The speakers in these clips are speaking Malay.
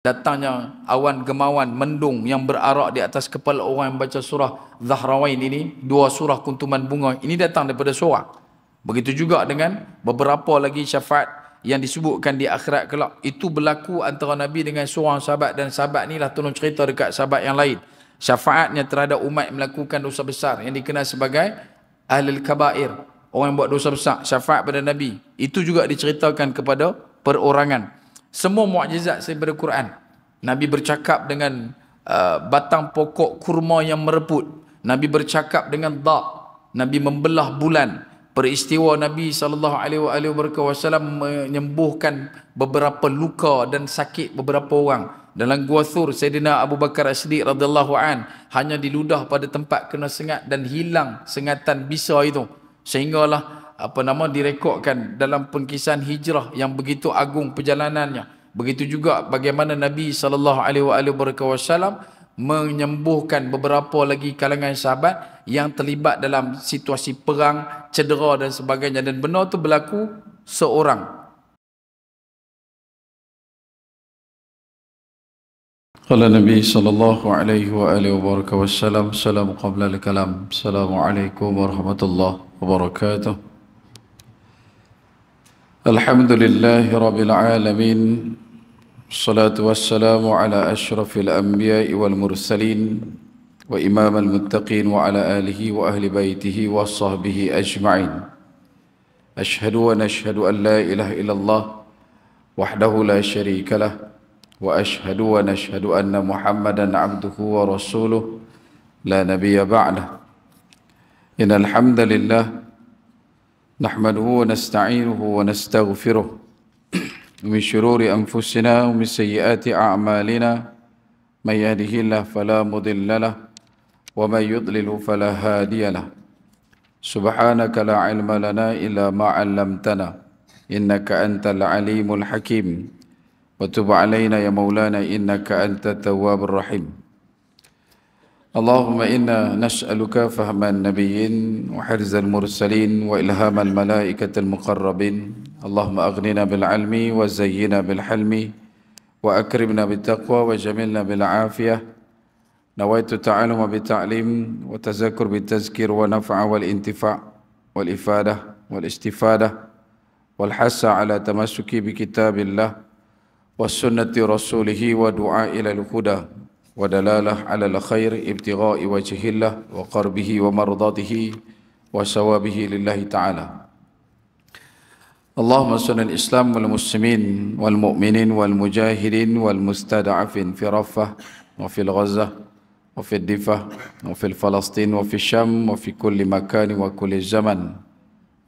datangnya awan gemawan mendung yang berarak di atas kepala orang yang baca surah Zahrawain ini, dua surah kuntuman bunga ini datang daripada seorang. Begitu juga dengan beberapa lagi syafaat yang disebutkan di akhirat kelak. Itu berlaku antara Nabi dengan seorang sahabat, dan sahabat inilah tolong cerita dekat sahabat yang lain. Syafaatnya terhadap umat melakukan dosa besar yang dikenal sebagai Ahlul Kabair, orang yang buat dosa besar, syafaat pada Nabi. Itu juga diceritakan kepada perorangan. Semua mukjizat daripada Quran. Nabi bercakap dengan batang pokok kurma yang mereput. Nabi bercakap dengan dak. Nabi membelah bulan. Peristiwa Nabi SAW menyembuhkan beberapa luka dan sakit beberapa orang. Dalam Gua Thur, Sayyidina Abu Bakar As-Siddiq radhiyallahu an hanya diludah pada tempat kena sengat dan hilang sengatan bisa itu. Sehinggalah direkodkan dalam pengkisaan hijrah yang begitu agung perjalanannya. Begitu juga bagaimana Nabi SAW menyembuhkan beberapa lagi kalangan sahabat yang terlibat dalam situasi perang, cedera dan sebagainya, dan benar tu berlaku seorang. Qala Nabi sallallahu alaihi wa alihi wasallam, salam qabla al-kalam. Assalamualaikum warahmatullahi wabarakatuh. Alhamdulillahi rabbil alamin. Salatu wassalamu ala ashrafil anbiya'i wal mursalin wa imamal muttaqin wa ala alihi wa ahli baitihi wa sahbihi ajma'in. Ashhadu wa nashhadu an la ilaha illallah wahdahu la sharika lah wa ashhadu wa nashhadu anna Muhammadan abduhu wa rasuluh la nabiyya ba'dah. Innal hamdalillah nahmaduhu wa nasta'inuhu wa nastaghfiruh min shururi anfusina wa min sayyiati a'malina may yahdihillahu fala mudilla lahu wa may yudlil fala hadiya lahu. Subhanaka la ilma lana illa ma 'allamtana innaka antal alimul hakim. Wa tub 'alaina ya maulana innaka antat tawwabur rahim. Allahumma inna nas'aluka fahman nabiyyin wa hirzal mursalin wa ilhamal malaikatil muqarrabin. Allahumma aghnina bil 'ilmi wa zayyina bil hilmi wa akrimna bit taqwa wa jamilna bil 'afiyah. Nawaitu ta'alluma bit ta'lim wa tazakkur bit tazkir wa naf'a wal intifa' wal ifadah wal istifadah wal hassa ala tamassuki bi kitabillah wa sunnati rasulihi wa du'a ila al-huda wa dalalah ala al-khair ibtigha'i wajhillah wa qarbihi wa mardatihi wa sawabihi lillahi ta'ala. Allahumma salli al-islam wal muslimin wal mu'minin wal mujahidin wal mustada'afin fi Raffah wa fil Ghazah wa fil Difah wa fil Falastin wa fil Syam wa fi kulli makan wa kulli zaman.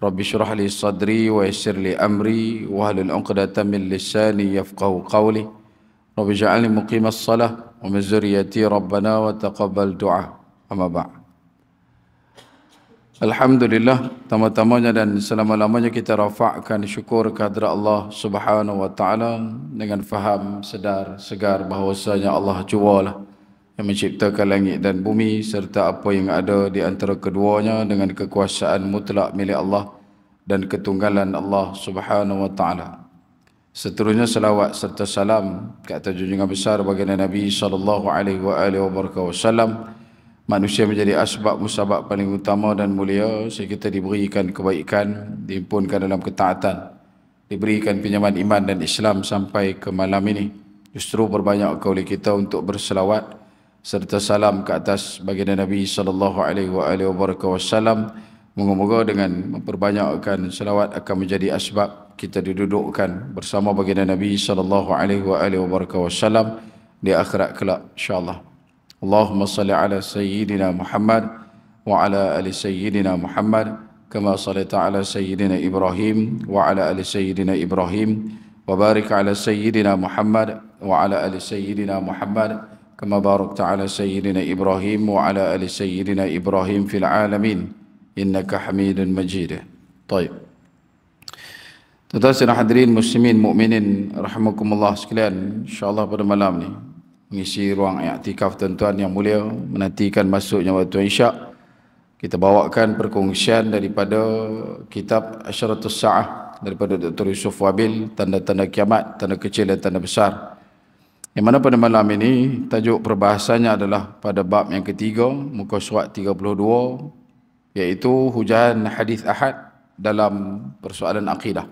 Rabbi syrah li sadri wa yassir li amri wa hlul 'uqdatam min lisani yafqahu qawli. Rabbi ja'alni muqimas salah wa min zurriyyati rabbana wa taqabbal du'a. Amma ba'd. Alhamdulillah, tama-tamanya dan selama-lamanya kita rafa'kan syukur kehadrat Allah Subhanahu wa taala dengan faham sedar segar bahawasanya Allah jualah yang menciptakan langit dan bumi serta apa yang ada di antara keduanya dengan kekuasaan mutlak milik Allah dan ketunggalan Allah Subhanahu wa taala. Seterusnya salawat serta salam ke atas junjungan besar baginda Nabi sallallahu alaihi wasallam. Manusia menjadi asbab musabab paling utama dan mulia sehingga kita diberikan kebaikan, diimpunkan dalam ketaatan, diberikan pinjaman iman dan Islam sampai ke malam ini. Justru berbanyak oleh kita untuk berselawat serta salam ke atas baginda Nabi sallallahu alaihi wasallam. Moga-moga dengan memperbanyakkan selawat akan menjadi asbab kita didudukkan bersama baginda Nabi sallallahu alaihi wasallam di akhirat kelak insya-Allah. Allahumma salli ala sayyidina Muhammad wa ala ali sayyidina Muhammad kama sallaita ala sayyidina Ibrahim wa ala ali sayyidina Ibrahim wa barik ala sayyidina Muhammad wa ala ali sayyidina Muhammad kama barakta ala sayyidina Ibrahim wa ala ali sayyidina Ibrahim fil alamin innaka Hamidun Majid. Baik. Tuan-tuan hadirin muslimin mukminin rahimakumullah sekalian, insyaallah pada malam ni mengisi ruang i'tikaf tuan-tuan yang mulia menantikan masuknya waktu Isyak, kita bawakan perkongsian daripada kitab Asyaratus Sa'ah daripada Dr. Yusuf Wabil, tanda-tanda kiamat, tanda kecil dan tanda besar. Yang mana pada malam ini tajuk perbahasannya adalah pada bab yang ketiga, muka surat 32, iaitu hujahan hadis ahad dalam persoalan akidah.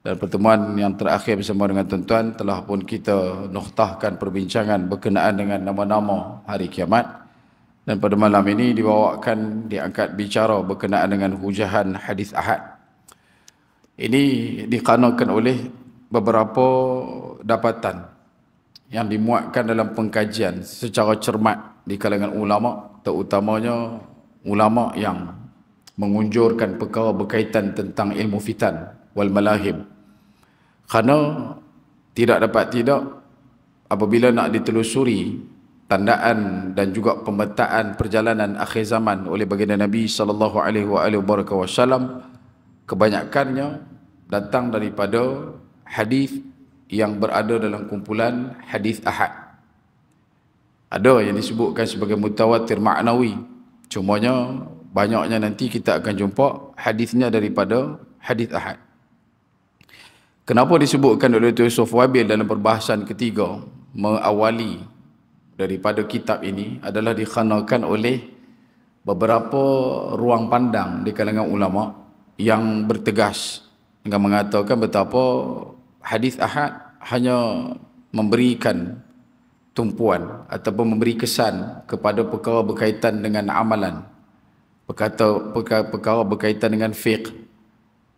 Dan pertemuan yang terakhir bersama dengan tuan-tuan telah pun kita noktahkan perbincangan berkenaan dengan nama-nama hari kiamat. Dan pada malam ini diangkat bicara berkenaan dengan hujahan hadis ahad. Ini dikanakan oleh beberapa dapatan yang dimuatkan dalam pengkajian secara cermat di kalangan ulama, terutamanya ulama yang mengunjurkan perkara berkaitan tentang ilmu fitan wal malahim. Kerana tidak dapat tidak, apabila nak ditelusuri tandaan dan juga pemetaan perjalanan akhir zaman oleh baginda Nabi sallallahu alaihi wasallam, kebanyakannya datang daripada hadis yang berada dalam kumpulan hadis ahad. Ada yang disebutkan sebagai mutawatir ma'nawi, cumanya banyaknya nanti kita akan jumpa hadisnya daripada hadis ahad. Kenapa disebutkan oleh Tuan Yusuf Wabil dalam perbahasan ketiga mengawali daripada kitab ini adalah dikhanakan oleh beberapa ruang pandang di kalangan ulama yang bertegas dengan mengatakan betapa hadis ahad hanya memberikan tumpuan ataupun memberi kesan kepada perkara berkaitan dengan amalan, perkara berkaitan dengan fiqh,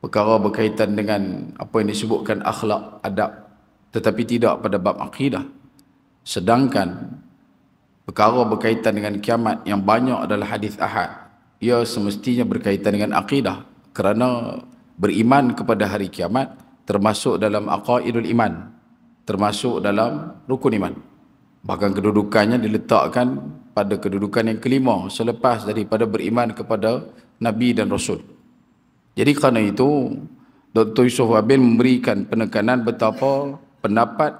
perkara berkaitan dengan apa yang disebutkan akhlak, adab, tetapi tidak pada bab akidah. Sedangkan perkara berkaitan dengan kiamat yang banyak adalah hadis ahad, ia semestinya berkaitan dengan akidah, kerana beriman kepada hari kiamat termasuk dalam aqaidul iman, termasuk dalam rukun iman. Bahkan kedudukannya diletakkan pada kedudukan yang kelima selepas daripada beriman kepada Nabi dan Rasul. Jadi kerana itu Dr. Yusuf Wabil memberikan penekanan betapa pendapat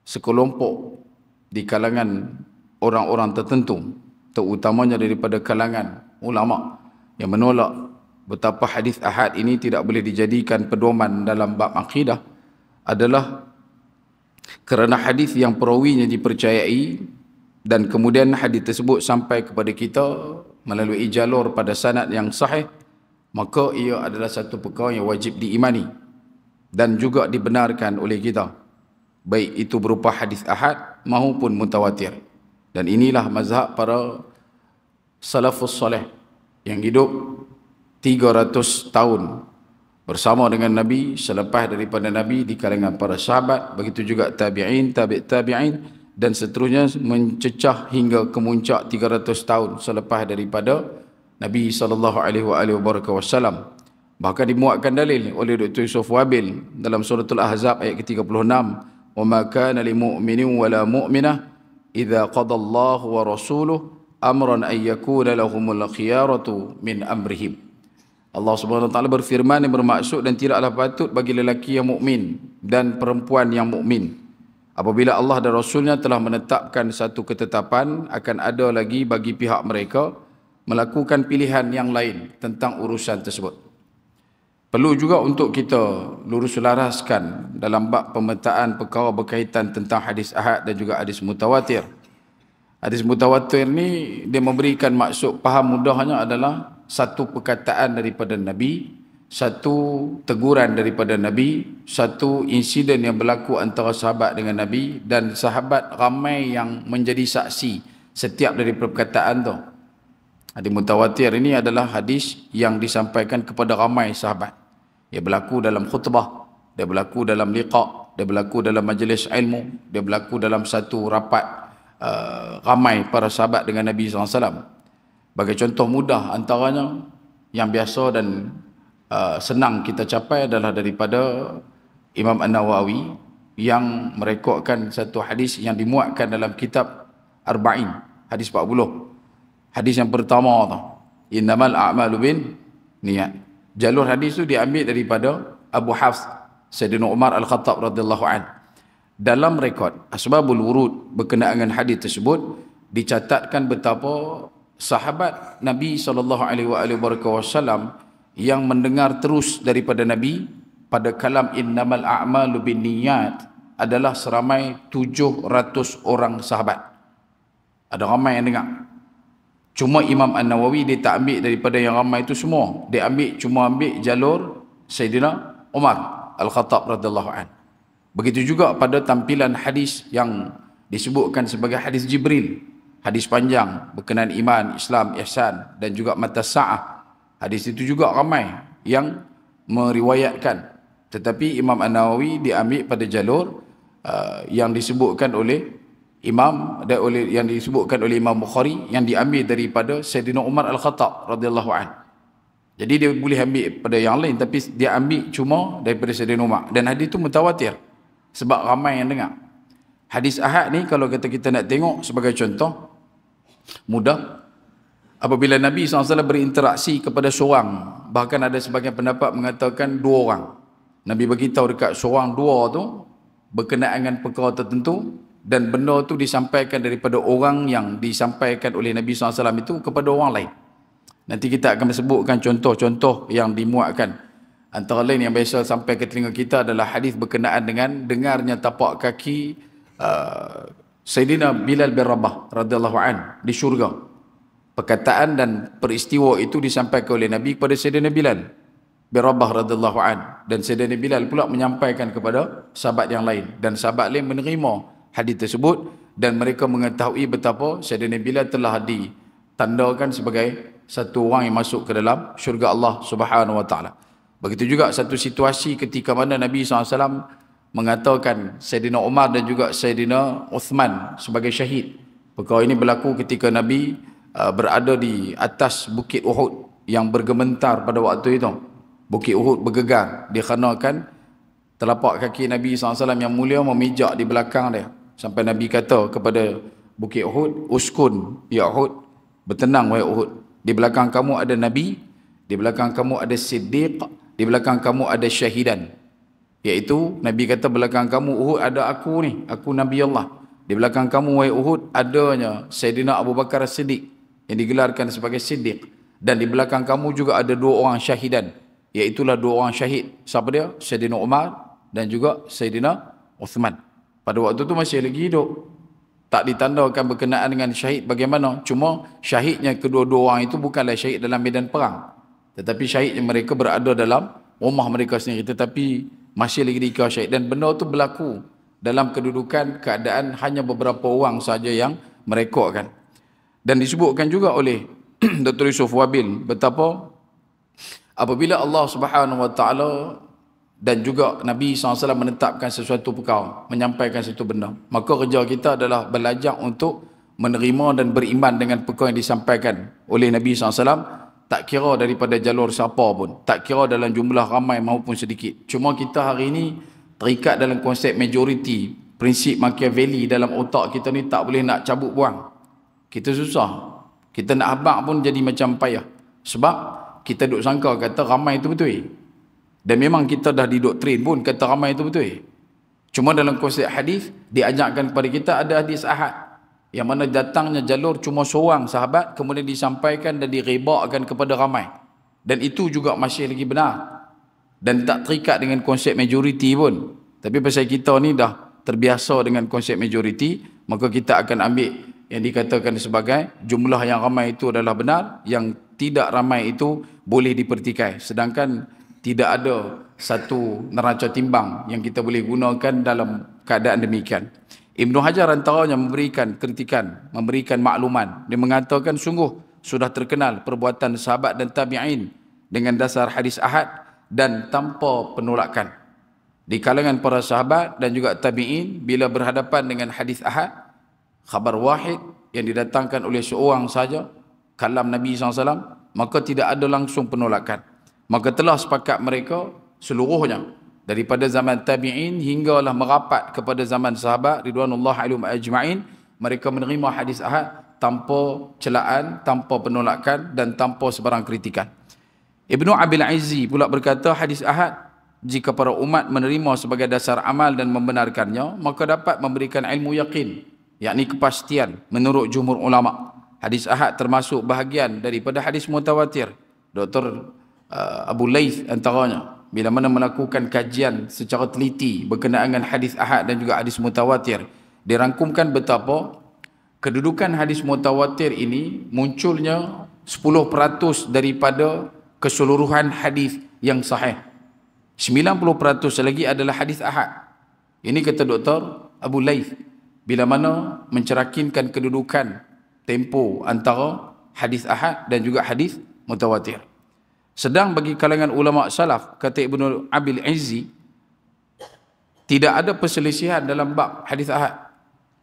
sekelompok di kalangan orang-orang tertentu, terutamanya daripada kalangan ulama, yang menolak betapa hadis ahad ini tidak boleh dijadikan pedoman dalam bab akidah adalah kerana hadis yang perawinya dipercayai dan kemudian hadis tersebut sampai kepada kita melalui jalur pada sanad yang sahih, maka ia adalah satu perkara yang wajib diimani dan juga dibenarkan oleh kita, baik itu berupa hadis ahad maupun mutawatir. Dan inilah mazhab para salafus salih yang hidup 300 tahun bersama dengan Nabi, selepas daripada Nabi di kalangan para sahabat, begitu juga tabi'in, tabi'in dan seterusnya mencecah hingga kemuncak 300 tahun selepas daripada Nabi SAW. Bahkan dimuatkan dalil oleh Dr. Yusuf Wabil dalam suratul Ahzab ayat ke-36, "Wa ma kana lil mu'minin wa la mu'minah idza qada Allahu wa rasuluhu amran an yakuna lahumul khiyaratu min amrihim." Allah Subhanahu Wa Taala berfirman yang bermaksud, dan tidaklah patut bagi lelaki yang mukmin dan perempuan yang mukmin apabila Allah dan Rasulnya telah menetapkan satu ketetapan, akan ada lagi bagi pihak mereka melakukan pilihan yang lain tentang urusan tersebut. Perlu juga untuk kita lurus laraskan dalam bab pemetaan perkara berkaitan tentang hadis ahad dan juga hadis mutawatir. Hadis mutawatir ni dia memberikan maksud faham mudahnya adalah satu perkataan daripada Nabi, satu teguran daripada Nabi, satu insiden yang berlaku antara sahabat dengan Nabi, dan sahabat ramai yang menjadi saksi setiap dari perkataan tu. Hadis mutawatir ini adalah hadis yang disampaikan kepada ramai sahabat. Dia berlaku dalam khutbah, dia berlaku dalam liqa', dia berlaku dalam majlis ilmu, dia berlaku dalam satu rapat ramai para sahabat dengan Nabi SAW. Bagi contoh mudah antaranya yang biasa dan senang kita capai adalah daripada Imam An-Nawawi yang merekodkan satu hadis yang dimuatkan dalam kitab Arba'in, hadis 40. Hadis yang pertama tu, innamal a'malu bin niat. Jalur hadis tu diambil daripada Abu Hafs Sayyidina Umar Al-Khattab radhiyallahu anhu. Dalam rekod Asbabul Wurud berkenaan dengan hadis tersebut dicatatkan betapa sahabat Nabi SAW yang mendengar terus daripada Nabi pada kalam innamal a'malu binniyat adalah seramai 700 orang sahabat. Ada ramai yang dengar. Cuma Imam An-Nawawi dia tak ambil daripada yang ramai itu semua. Dia cuma ambil jalur Sayyidina Umar Al-Khattab radhiyallahu an. Begitu juga pada tampilan hadis yang disebutkan sebagai hadis Jibril. Hadis panjang berkenaan iman, Islam, ihsan dan juga mata sa'ah. Hadis itu juga ramai yang meriwayatkan. Tetapi Imam An-Nawawi diambil pada jalur yang disebutkan oleh yang disebutkan oleh Imam Bukhari, yang diambil daripada Sayyidina Umar Al-Khattab radhiyallahu an. Jadi dia boleh ambil pada yang lain, tapi dia ambil cuma daripada Sayyidina Umar. Dan hadis itu mutawatir sebab ramai yang dengar. Hadis ahad ni kalau kita nak tengok sebagai contoh mudah, apabila Nabi SAW berinteraksi kepada seorang, bahkan ada sebagian pendapat mengatakan 2 orang. Nabi beritahu dekat seorang 2 tu berkenaan dengan perkara tertentu, dan benda tu disampaikan daripada orang yang disampaikan oleh Nabi SAW itu kepada orang lain. Nanti kita akan sebutkan contoh-contoh yang dimuatkan. Antara lain yang biasa sampai ke telinga kita adalah hadis berkenaan dengan dengarnya tapak kaki Sayyidina Bilal bin Rabah radhiyallahu an di syurga. Perkataan dan peristiwa itu disampaikan oleh Nabi kepada Sayyidina Bilal bin Rabah radhiyallahu an, dan Sayyidina Bilal pula menyampaikan kepada sahabat yang lain, dan sahabat lain menerima hadis tersebut, dan mereka mengetahui betapa Sayyidina Bilal telah ditandakan sebagai satu orang yang masuk ke dalam syurga Allah Subhanahu wa taala. Begitu juga satu situasi ketika mana Nabi SAW mengatakan Sayyidina Umar dan juga Sayyidina Uthman sebagai syahid. Perkara ini berlaku ketika Nabi berada di atas Bukit Uhud yang bergementar pada waktu itu. Bukit Uhud bergegar dikarenakan telapak kaki Nabi SAW yang mulia memijak di belakang dia. Sampai Nabi kata kepada Bukit Uhud, uskun ya Uhud, bertenang wahai Uhud. Di belakang kamu ada Nabi, di belakang kamu ada Siddiq, di belakang kamu ada syahidan. Iaitu Nabi kata belakang kamu Uhud ada aku ni, aku Nabi Allah. Di belakang kamu wahai Uhud adanya Sayyidina Abu Bakar As-Siddiq yang digelarkan sebagai Siddiq, dan di belakang kamu juga ada 2 orang syahidan, iaitulah 2 orang syahid. Siapa dia? Sayyidina Umar dan juga Sayyidina Uthman. Pada waktu tu masih lagi hidup. Tak ditandakan berkenaan dengan syahid bagaimana. Cuma syahidnya kedua-dua orang itu bukanlah syahid dalam medan perang, tetapi syahidnya mereka berada dalam rumah mereka sendiri, tetapi masih lagi dikira syahid. Dan benda itu berlaku dalam kedudukan keadaan hanya beberapa orang saja yang merekodkan. Dan disebutkan juga oleh Dr. Yusuf Wabil betapa apabila Allah Subhanahu wa taala dan juga Nabi SAW menetapkan sesuatu perkara, menyampaikan sesuatu benda, maka kerja kita adalah belajar untuk menerima dan beriman dengan perkara yang disampaikan oleh Nabi SAW, tak kira daripada jalur siapa pun, tak kira dalam jumlah ramai maupun sedikit. Cuma kita hari ini terikat dalam konsep majority, prinsip Machiavelli dalam otak kita ni tak boleh nak cabut buang. Kita susah, kita nak habaq pun jadi macam payah, sebab kita duk sangka kata ramai itu betul. Dan memang kita dah didoktrin pun kata ramai itu betul. Cuma dalam konsep hadis diajarkan kepada kita ada hadis ahad yang mana datangnya jalur cuma seorang sahabat kemudian disampaikan dan direbakkan kepada ramai. Dan itu juga masih lagi benar. Dan tak terikat dengan konsep majority pun. Tapi pasal kita ni dah terbiasa dengan konsep majority, maka kita akan ambil yang dikatakan sebagai jumlah yang ramai itu adalah benar, yang tidak ramai itu boleh dipertikai. Sedangkan tidak ada satu neraca timbang yang kita boleh gunakan dalam keadaan demikian. Ibn Hajar antaranya memberikan kritikan, memberikan makluman. Dia mengatakan sungguh sudah terkenal perbuatan sahabat dan tabi'in dengan dasar hadis ahad dan tanpa penolakan. Di kalangan para sahabat dan juga tabi'in, bila berhadapan dengan hadis ahad, khabar wahid yang didatangkan oleh seorang saja, kalam Nabi SAW, maka tidak ada langsung penolakan. Maka telah sepakat mereka seluruhnya daripada zaman tabi'in hinggalah merapat kepada zaman sahabat ridwanullah alaihim ajma'in, mereka menerima hadis ahad tanpa celaan, tanpa penolakan dan tanpa sebarang kritikan. Ibnu Abil Izzi pula berkata hadis ahad jika para umat menerima sebagai dasar amal dan membenarkannya, maka dapat memberikan ilmu yakin, yakni kepastian menurut jumhur ulama. Hadis ahad termasuk bahagian daripada hadis mutawatir. Dr. Abu Laith antaranya bila mana melakukan kajian secara teliti berkenaan dengan hadis ahad dan juga hadis mutawatir, dirangkumkan betapa kedudukan hadis mutawatir ini munculnya 10% daripada keseluruhan hadis yang sahih. 90% lagi adalah hadis ahad. Ini kata Dr. Abu Laith bila mana mencerakinkan kedudukan tempo antara hadis ahad dan juga hadis mutawatir. Sedang bagi kalangan ulama salaf, kata Ibnu Abil Izzi, tidak ada perselisihan dalam bab hadis ahad.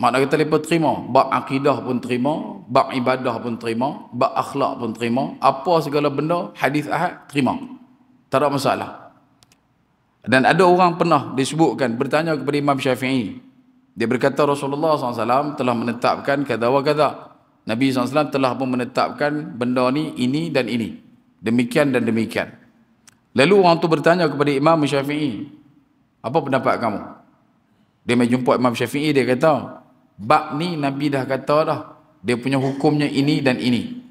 Makna kata mereka terima, bab akidah pun terima, bab ibadah pun terima, bab akhlak pun terima, apa segala benda hadis ahad terima. Tak ada masalah. Dan ada orang pernah disebutkan bertanya kepada Imam Syafi'i. Dia berkata Rasulullah SAW telah menetapkan kata wa kata. Nabi SAW telah pun menetapkan benda ni, ini dan ini. Demikian dan demikian. Lalu orang tu bertanya kepada Imam Syafi'i, apa pendapat kamu? Dia mai jumpa Imam Syafi'i, dia kata, bab ni Nabi dah kata dah, dia punya hukumnya ini dan ini.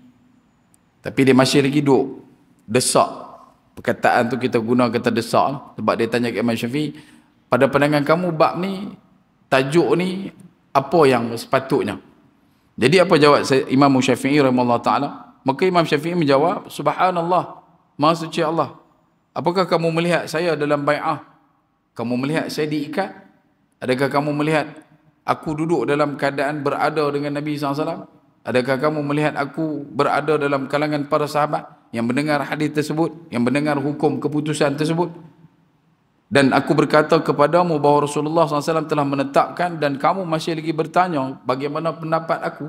Tapi dia masih lagi duk desak. Perkataan tu kita guna kata desak. Sebab dia tanya ke Imam Syafi'i, pada pandangan kamu bab ni, tajuk ni, apa yang sepatutnya? Jadi apa jawab Imam Syafi'i rahimahullah ta'ala? Maka Imam Syafi'i menjawab, Subhanallah, Maha Suci Allah. Apakah kamu melihat saya dalam bai'ah? Kamu melihat saya diikat? Adakah kamu melihat aku duduk dalam keadaan berada dengan Nabi SAW? Adakah kamu melihat aku berada dalam kalangan para sahabat yang mendengar hadis tersebut, yang mendengar hukum keputusan tersebut? Dan aku berkata kepadamu bahawa Rasulullah SAW telah menetapkan dan kamu masih lagi bertanya bagaimana pendapat aku.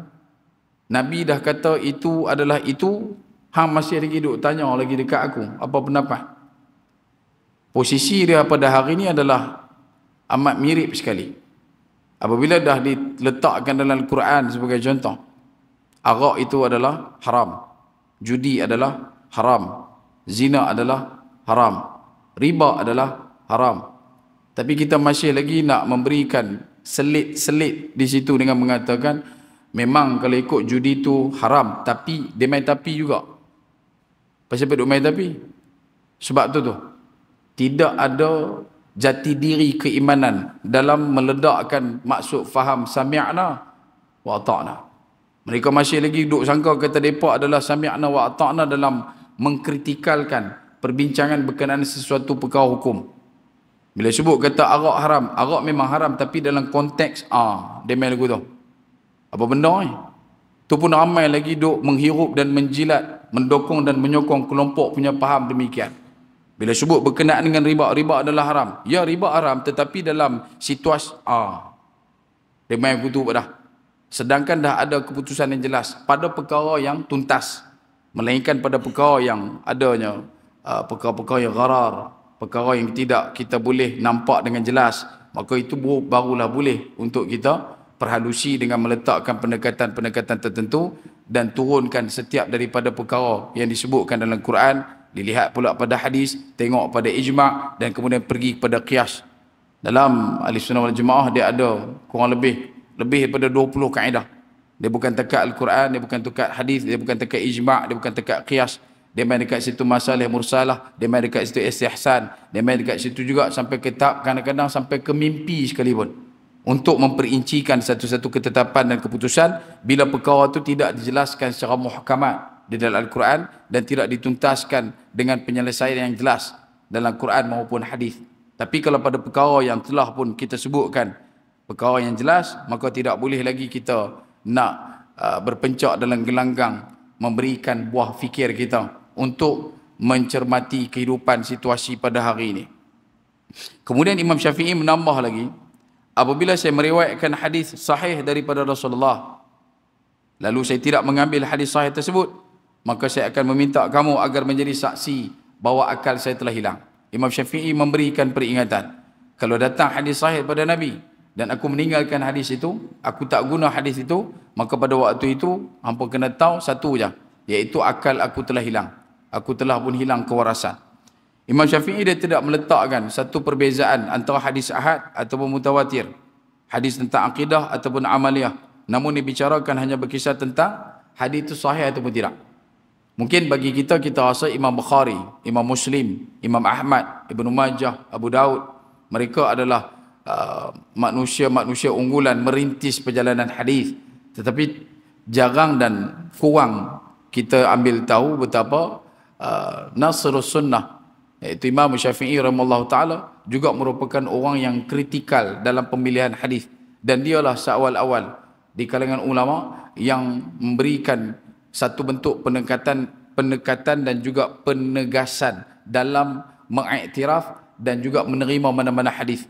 Nabi dah kata itu adalah itu, hang masih lagi duk tanya lagi dekat aku, apa pendapat? Posisi dia pada hari ini adalah amat mirip sekali. Apabila dah diletakkan dalam Al-Quran sebagai contoh, arak itu adalah haram, judi adalah haram, zina adalah haram, riba adalah haram. Tapi kita masih lagi nak memberikan selit-selit di situ dengan mengatakan memang kalau ikut judi tu haram, tapi dia main tapi juga. Pasal apa duk main tapi? Sebab tu tidak ada jati diri keimanan dalam meledakkan maksud faham sami'na wa ata'na. Mereka masih lagi duk sangka kata depa adalah sami'na wa ata'na dalam mengkritikalkan perbincangan berkenaan sesuatu perkara hukum. Bila sebut kata arak haram, arak memang haram, tapi dalam konteks dia main lagu tu. Apa benda ni? Tu pun ramai lagi duk menghirup dan menjilat, mendokong dan menyokong kelompok punya faham demikian. Bila sebut berkenaan dengan riba, riba adalah haram. Ya, riba haram, tetapi dalam situasi dia main kutu dah. Sedangkan dah ada keputusan yang jelas pada perkara yang tuntas, melainkan pada perkara yang adanya perkara-perkara yang gharar, perkara yang tidak kita boleh nampak dengan jelas, maka itu barulah boleh untuk kita perhalusi dengan meletakkan pendekatan-pendekatan tertentu dan turunkan setiap daripada perkara yang disebutkan dalam Quran, dilihat pula pada hadis, tengok pada ijma' dan kemudian pergi kepada qiyas. Dalam Ahlussunnah wal Jamaah dia ada kurang lebih daripada 20 kaedah. Dia bukan tekat Al-Quran, dia bukan tekat hadis, dia bukan tekat ijma', dia bukan tekat qiyas. Dia main dekat situ masalah mursalah, dia main dekat situ istihsan, dia main dekat situ juga sampai ke tahap kadang-kadang sampai ke mimpi sekalipun, untuk memperincikan satu-satu ketetapan dan keputusan bila perkara itu tidak dijelaskan secara muhkamat di dalam Al-Quran dan tidak dituntaskan dengan penyelesaian yang jelas dalam Quran maupun hadis. Tapi kalau pada perkara yang telah pun kita sebutkan perkara yang jelas, maka tidak boleh lagi kita nak berpencak dalam gelanggang memberikan buah fikir kita untuk mencermati kehidupan situasi pada hari ini. Kemudian Imam Syafi'i menambah lagi, apabila saya meriwayatkan hadis sahih daripada Rasulullah, lalu saya tidak mengambil hadis sahih tersebut, maka saya akan meminta kamu agar menjadi saksi bahawa akal saya telah hilang. Imam Syafi'i memberikan peringatan, kalau datang hadis sahih pada Nabi dan aku meninggalkan hadis itu, aku tak guna hadis itu, maka pada waktu itu hampa kena tahu satu je, iaitu akal aku telah hilang. Aku telah pun hilang kewarasan. Imam Syafi'i dia tidak meletakkan satu perbezaan antara hadis ahad ataupun mutawatir, hadis tentang akidah ataupun amaliyah. Namun dibicarakan hanya berkisar tentang hadis itu sahih ataupun tidak. Mungkin bagi kita, kita rasa Imam Bukhari, Imam Muslim, Imam Ahmad, Ibnu Majah, Abu Daud, mereka adalah manusia-manusia unggulan merintis perjalanan hadis. Tetapi jarang dan kurang kita ambil tahu betapa Nasrus Sunnah, iaitu Imam Syafi'i rahimahullah ta'ala, juga merupakan orang yang kritikal dalam pemilihan hadis. Dan dialah seawal-awal di kalangan ulama yang memberikan satu bentuk pendekatan dan juga penegasan dalam mengiktiraf dan juga menerima mana-mana hadis.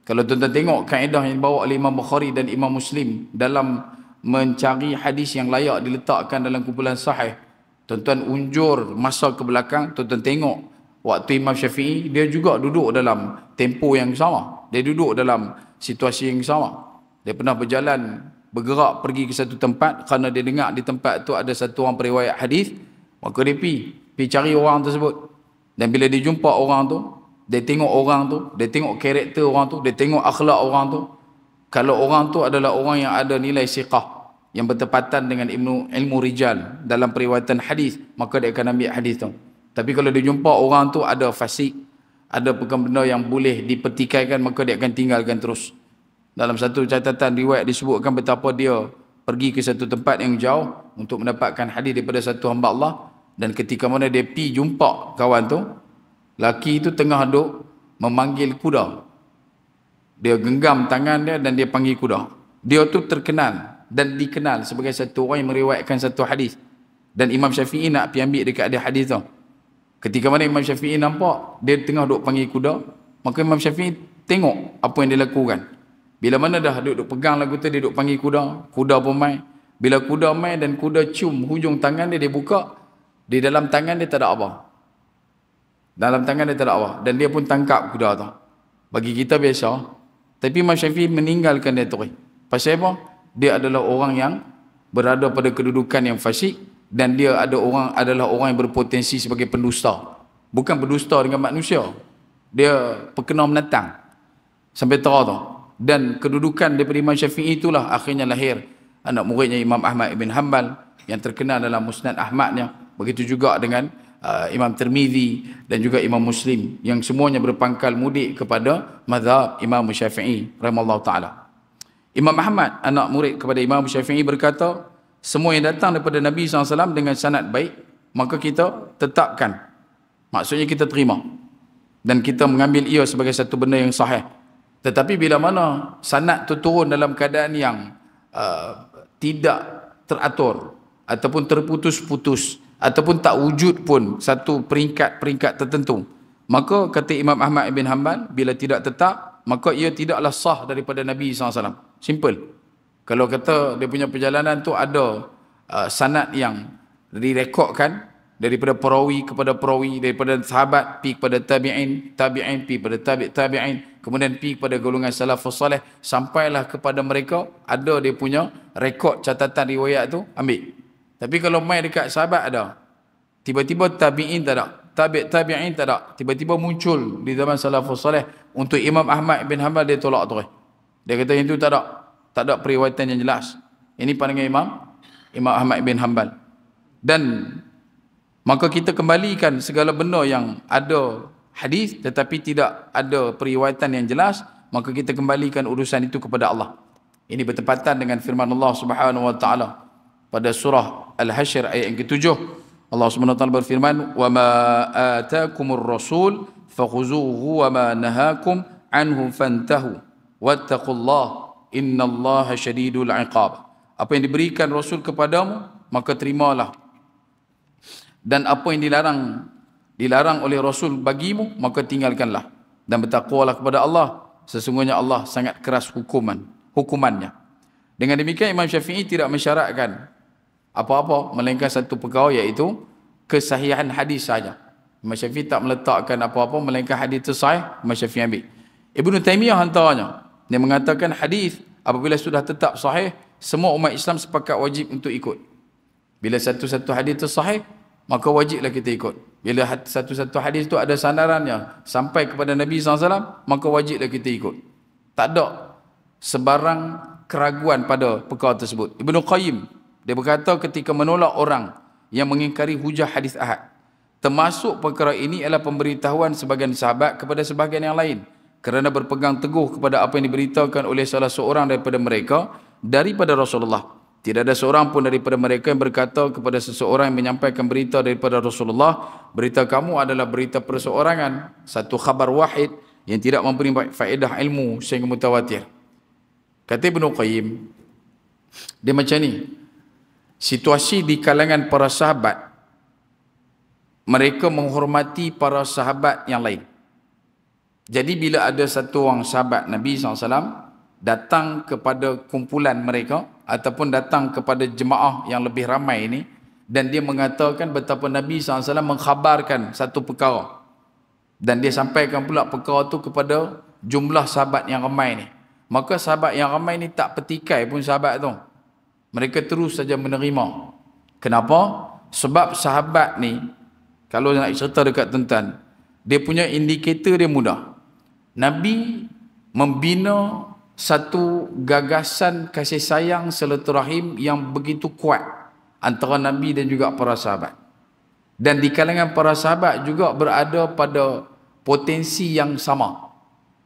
Kalau tuan-tuan tengok kaedah yang dibawa oleh Imam Bukhari dan Imam Muslim dalam mencari hadis yang layak diletakkan dalam kumpulan sahih, tuan-tuan unjur masa ke belakang, tuan-tuan tengok waktu Imam Syafi'i, dia juga duduk dalam tempo yang sama, dia duduk dalam situasi yang sama. Dia pernah bergerak pergi ke satu tempat kerana dia dengar di tempat tu ada satu orang periwayat hadis, maka dia pergi cari orang tersebut. Dan bila dia jumpa orang tu, dia tengok orang tu, dia tengok karakter orang tu, dia tengok akhlak orang tu. Kalau orang tu adalah orang yang ada nilai siqah, yang bertepatan dengan ilmu rijal dalam periwayatan hadis, maka dia akan ambil hadis tu. Tapi kalau dia jumpa orang tu ada fasik, ada benda yang boleh dipertikaikan, maka dia akan tinggalkan terus. Dalam satu catatan riwayat disebutkan betapa dia pergi ke satu tempat yang jauh untuk mendapatkan hadis daripada satu hamba Allah, dan ketika mana dia pergi jumpa kawan tu, laki itu tengah duduk memanggil kuda. Dia genggam tangan dia dan dia panggil kuda. Dia tu terkenal dan dikenal sebagai satu orang yang meriwayatkan satu hadis. Dan Imam Syafi'i nak pergi ambil dekat dia hadis tu. Ketika mana Imam Syafi'i nampak dia tengah duduk panggil kuda, maka Imam Syafi'i tengok apa yang dia lakukan. Bila mana dah duduk pegang lagu tu, dia duduk panggil kuda, kuda pun main. Bila kuda main dan kuda cium hujung tangan dia, dia buka, di dalam tangan dia tak ada apa. Dalam tangan dia tak ada apa. Dan dia pun tangkap kuda tu. Bagi kita biasa. Tapi Imam Syafi'i meninggalkan dia tu. Pasal apa? Dia adalah orang yang berada pada kedudukan yang fasik, dan dia adalah orang yang berpotensi sebagai pendusta. Bukan pendusta dengan manusia. Dia pekena menatang. Sampai terang tu. Dan kedudukan daripada Imam Syafi'i itulah akhirnya lahir anak muridnya Imam Ahmad ibn Hanbal yang terkenal dalam Musnad Ahmadnya. Begitu juga dengan Imam Tirmizi dan juga Imam Muslim, yang semuanya berpangkal mudik kepada mazhab Imam Syafi'i rahimahullah ta'ala. Imam Ahmad, anak murid kepada Imam Syafi'i, berkata, semua yang datang daripada Nabi SAW dengan sanad baik, maka kita tetapkan. Maksudnya kita terima. Dan kita mengambil ia sebagai satu benda yang sahih. Tetapi bila mana sanad itu turun dalam keadaan yang tidak teratur, ataupun terputus-putus, ataupun tak wujud pun satu peringkat-peringkat tertentu, maka kata Imam Ahmad ibn Hanbal, bila tidak tetap, maka ia tidaklah sah daripada Nabi SAW. Simple. Kalau kata dia punya perjalanan tu ada sanad yang direkodkan daripada perawi kepada perawi, daripada sahabat pi kepada tabi'in, tabi'in pi kepada tabi'in, kemudian pi kepada golongan salafus salih, sampailah kepada mereka, ada dia punya rekod catatan riwayat tu, ambil. Tapi kalau main dekat sahabat ada, tiba-tiba tabi'in tak ada, tabi'in tak ada, tiba-tiba muncul di zaman salafus salih, untuk Imam Ahmad bin Hanbal dia tolak terus. Dia kata yang itu tak ada periwayatan yang jelas. Ini pandangan Imam Ahmad bin Hanbal. Dan maka kita kembalikan segala benda yang ada hadis tetapi tidak ada periwayatan yang jelas, maka kita kembalikan urusan itu kepada Allah. Ini bertepatan dengan firman Allah Subhanahu wa taala pada surah Al-Hasyr ayat yang ke-7. Allah Subhanahu wa taala berfirman, "Wa ma ataakumur rasul fakhuzuhu wa ma nahakum anhu fantahu wattaqullaha innallaha syadidul iqab." Apa yang diberikan Rasul kepadamu, maka terimalah. Dan apa yang dilarang oleh Rasul bagimu, maka tinggalkanlah. Dan bertakwalah kepada Allah, sesungguhnya Allah sangat keras hukumannya. Dengan demikian Imam Syafi'i tidak mensyaratkan apa-apa melainkan satu perkara, iaitu kesahihan hadis saja. Imam Syafi'i tak meletakkan apa-apa melainkan hadis itu sahih, Imam Syafi'i ambil. Ibnu Taimiyah antaranya, dia mengatakan hadis apabila sudah tetap sahih, semua umat Islam sepakat wajib untuk ikut. Bila satu-satu hadis itu sahih, maka wajiblah kita ikut. Bila satu-satu hadis itu ada sandarannya sampai kepada Nabi SAW, maka wajiblah kita ikut. Tak ada sebarang keraguan pada perkara tersebut. Ibnu Qayyim, dia berkata ketika menolak orang yang mengingkari hujah hadis ahad. Termasuk perkara ini adalah pemberitahuan sebagian sahabat kepada sebahagian yang lain kerana berpegang teguh kepada apa yang diberitakan oleh salah seorang daripada mereka daripada Rasulullah. Tidak ada seorang pun daripada mereka yang berkata kepada seseorang yang menyampaikan berita daripada Rasulullah, berita kamu adalah berita perseorangan, satu khabar wahid yang tidak memberi faedah ilmu sehingga mutawatir. Kata Ibnu Qayyim, dia macam ni, situasi di kalangan para sahabat, mereka menghormati para sahabat yang lain. Jadi bila ada satu orang sahabat Nabi SAW datang kepada kumpulan mereka ataupun datang kepada jemaah yang lebih ramai ini, dan dia mengatakan betapa Nabi SAW mengkhabarkan satu perkara, dan dia sampaikan pula perkara itu kepada jumlah sahabat yang ramai ni, maka sahabat yang ramai ni tak petikai pun sahabat tu, mereka terus saja menerima. Kenapa? Sebab sahabat ni, kalau nak cerita dekat tuan-tuan, dia punya indikator dia mudah. Nabi membina satu gagasan kasih sayang silaturahim yang begitu kuat antara Nabi dan juga para sahabat. Dan di kalangan para sahabat juga berada pada potensi yang sama.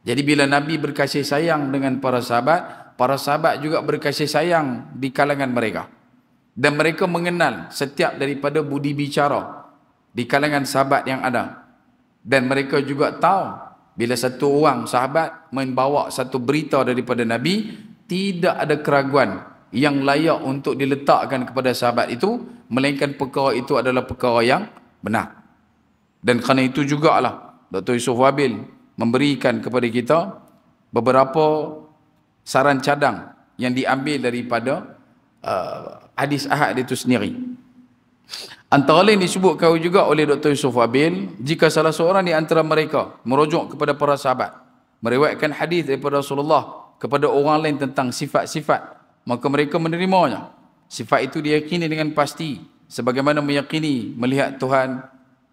Jadi bila Nabi berkasih sayang dengan para sahabat juga berkasih sayang di kalangan mereka. Dan mereka mengenal setiap daripada budi bicara di kalangan sahabat yang ada. Dan mereka juga tahu bila satu orang sahabat membawa satu berita daripada Nabi, tidak ada keraguan yang layak untuk diletakkan kepada sahabat itu, melainkan perkara itu adalah perkara yang benar. Dan kerana itu jugalah Dr. Yusof Wabil memberikan kepada kita beberapa saran cadang yang diambil daripada hadis ahad itu sendiri. Antara lain disebutkan juga oleh Dr. Yusof Wabil, jika salah seorang di antara mereka merujuk kepada para sahabat, meriwayatkan hadis daripada Rasulullah kepada orang lain tentang sifat-sifat, maka mereka menerimanya. Sifat itu diyakini dengan pasti, sebagaimana meyakini melihat Tuhan,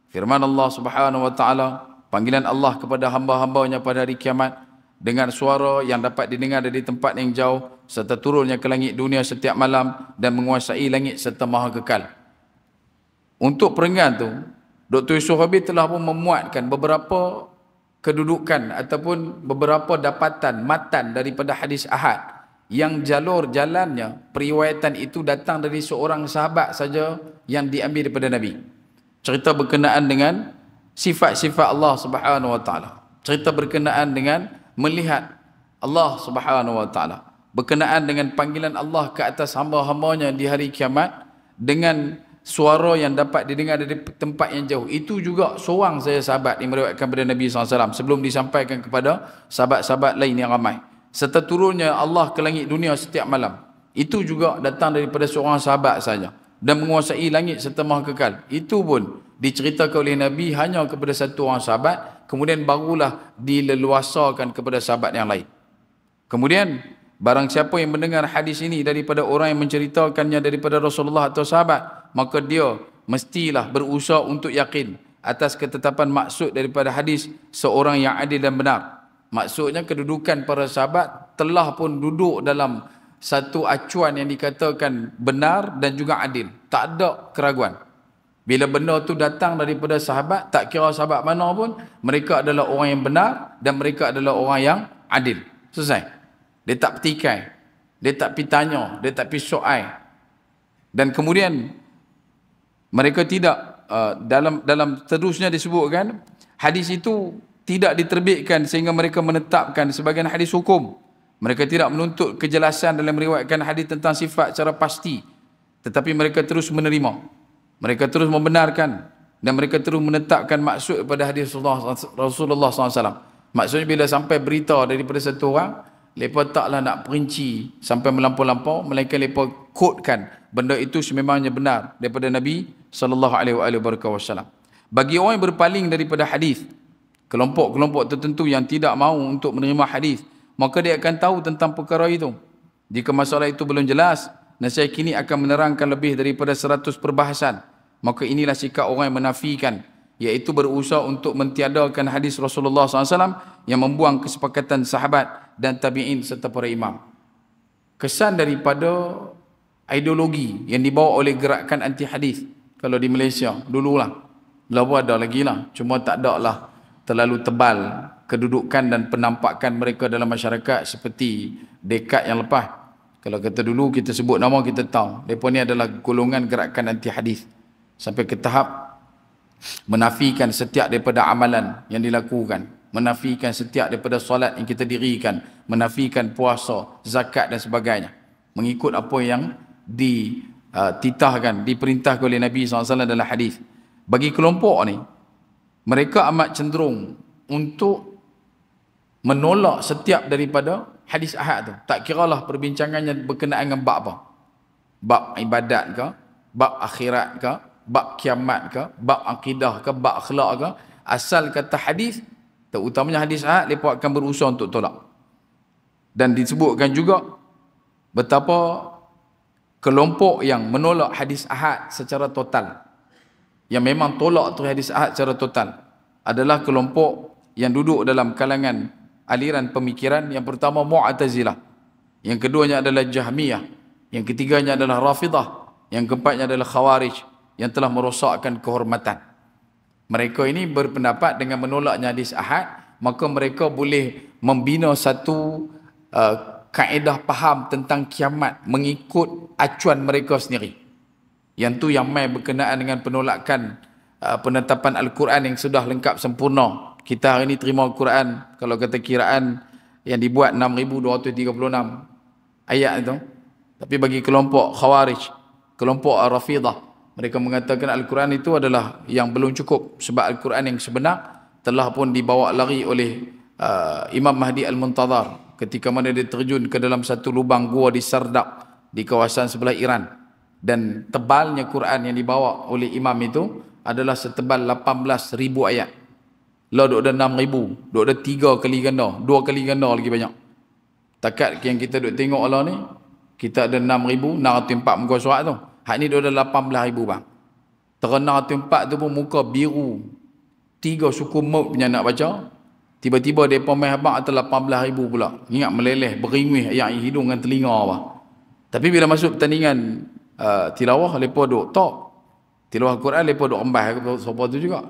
firman Allah Subhanahu wa taala, panggilan Allah kepada hamba-hambanya pada hari kiamat, dengan suara yang dapat didengar dari tempat yang jauh, serta turunnya ke langit dunia setiap malam dan menguasai langit serta maha kekal. Untuk perenggan tu, Dr. Yusof Habib telah pun memuatkan beberapa kedudukan ataupun beberapa dapatan matan daripada hadis ahad yang jalur jalannya periwayatan itu datang dari seorang sahabat saja yang diambil daripada Nabi. Cerita berkenaan dengan sifat-sifat Allah Subhanahu wa taala. Cerita berkenaan dengan melihat Allah Subhanahu wa taala. Berkenaan dengan panggilan Allah ke atas hamba-hambanya di hari kiamat dengan suara yang dapat didengar dari tempat yang jauh. Itu juga seorang saya sahabat yang meriwayatkan kepada Nabi SAW sebelum disampaikan kepada sahabat-sahabat lain yang ramai. Serta turunnya Allah ke langit dunia setiap malam. Itu juga datang daripada seorang sahabat saja. Dan menguasai langit serta maha kekal. Itu pun diceritakan oleh Nabi hanya kepada satu orang sahabat. Kemudian barulah dileluasakan kepada sahabat yang lain. Kemudian barang siapa yang mendengar hadis ini daripada orang yang menceritakannya daripada Rasulullah atau sahabat, maka dia mestilah berusaha untuk yakin atas ketetapan maksud daripada hadis seorang yang adil dan benar. Maksudnya kedudukan para sahabat telah pun duduk dalam satu acuan yang dikatakan benar dan juga adil. Tak ada keraguan. Bila benda tu datang daripada sahabat, tak kira sahabat mana pun, mereka adalah orang yang benar dan mereka adalah orang yang adil. Selesai. Dia tak petikai, dia tak pergi tanya, dia tak pergi soal. Dan kemudian mereka tidak dalam terusnya disebutkan hadis itu tidak diterbitkan sehingga mereka menetapkan sebagian hadis hukum. Mereka tidak menuntut kejelasan dalam meriwayatkan hadis tentang sifat secara pasti, tetapi mereka terus menerima, mereka terus membenarkan, dan mereka terus menetapkan maksud pada hadis Rasulullah SAW. Maksudnya bila sampai berita daripada satu orang, mereka taklah nak perinci sampai melampau-lampau, melainkan mereka kodkan benda itu sememangnya benar daripada Nabi SAW. Bagi orang yang berpaling daripada hadis, kelompok-kelompok tertentu yang tidak mahu untuk menerima hadis, maka dia akan tahu tentang perkara itu. Jika masalah itu belum jelas, nasihat kini akan menerangkan lebih daripada 100 perbahasan. Maka inilah sikap orang yang menafikan, iaitu berusaha untuk mentiadakan hadis Rasulullah SAW yang membuang kesepakatan sahabat dan tabi'in serta para imam. Kesan daripada ideologi yang dibawa oleh gerakan anti hadis kalau di Malaysia dululah. Lah pun ada lagi lah, cuma tak ada lah terlalu tebal kedudukan dan penampakan mereka dalam masyarakat seperti dekad yang lepas. Kalau kata dulu kita sebut nama kita tahu, mereka ni adalah golongan gerakan anti hadis sampai ke tahap menafikan setiap daripada amalan yang dilakukan, menafikan setiap daripada solat yang kita dirikan, menafikan puasa, zakat dan sebagainya, mengikut apa yang dititahkan, diperintahkan oleh Nabi SAW dalam hadis. Bagi kelompok ni, mereka amat cenderung untuk menolak setiap daripada hadis ahad tu. Tak kiralah perbincangannya berkenaan dengan bab apa. Bab ibadat ke, bab akhirat ke, bab kiamat ke, bab akidah ke, bab akhlak ke. Asal kata hadis, terutamanya hadis ahad, mereka akan berusaha untuk tolak. Dan disebutkan juga betapa kelompok yang menolak hadis ahad secara total, yang memang tolak tu hadis ahad secara total, adalah kelompok yang duduk dalam kalangan aliran pemikiran. Yang pertama Mu'tazilah, yang keduanya adalah Jahmiyah, yang ketiganya adalah Rafidah, yang keempatnya adalah Khawarij yang telah merosakkan kehormatan. Mereka ini berpendapat dengan menolaknya hadis ahad, maka mereka boleh membina satu kaedah faham tentang kiamat mengikut acuan mereka sendiri. Yang tu yang mai berkenaan dengan penolakan penetapan Al-Quran yang sudah lengkap sempurna. Kita hari ini terima Al-Quran, kalau kata kiraan yang dibuat 6,236 ayat itu. Tapi bagi kelompok Khawarij, kelompok Rafidah, mereka mengatakan Al-Quran itu adalah yang belum cukup, sebab Al-Quran yang sebenar telah pun dibawa lari oleh Imam Mahdi Al-Muntazar ketika mana dia terjun ke dalam satu lubang gua di Sardab di kawasan sebelah Iran. Dan tebalnya Quran yang dibawa oleh imam itu adalah setebal 18,000 ayat. Lah duk ada 6,000, duk ada 3 kali ganda, 2 kali ganda lagi banyak. Takat yang kita duk tengok Allah ni, kita ada 6,604 muka surat tu. Hak ni duk ada 18,000 bang. Terana 4 tu pun muka biru. 3 suku maut punya nak baca. Tiba-tiba depa mai habaq atas 18,000 pula. Ingat meleleh, beringwih ayat hidung dengan telinga apa. Tapi bila masuk pertandingan tilawah, mereka duk top. Tilawah Quran, mereka duk rembah siapa tu juga.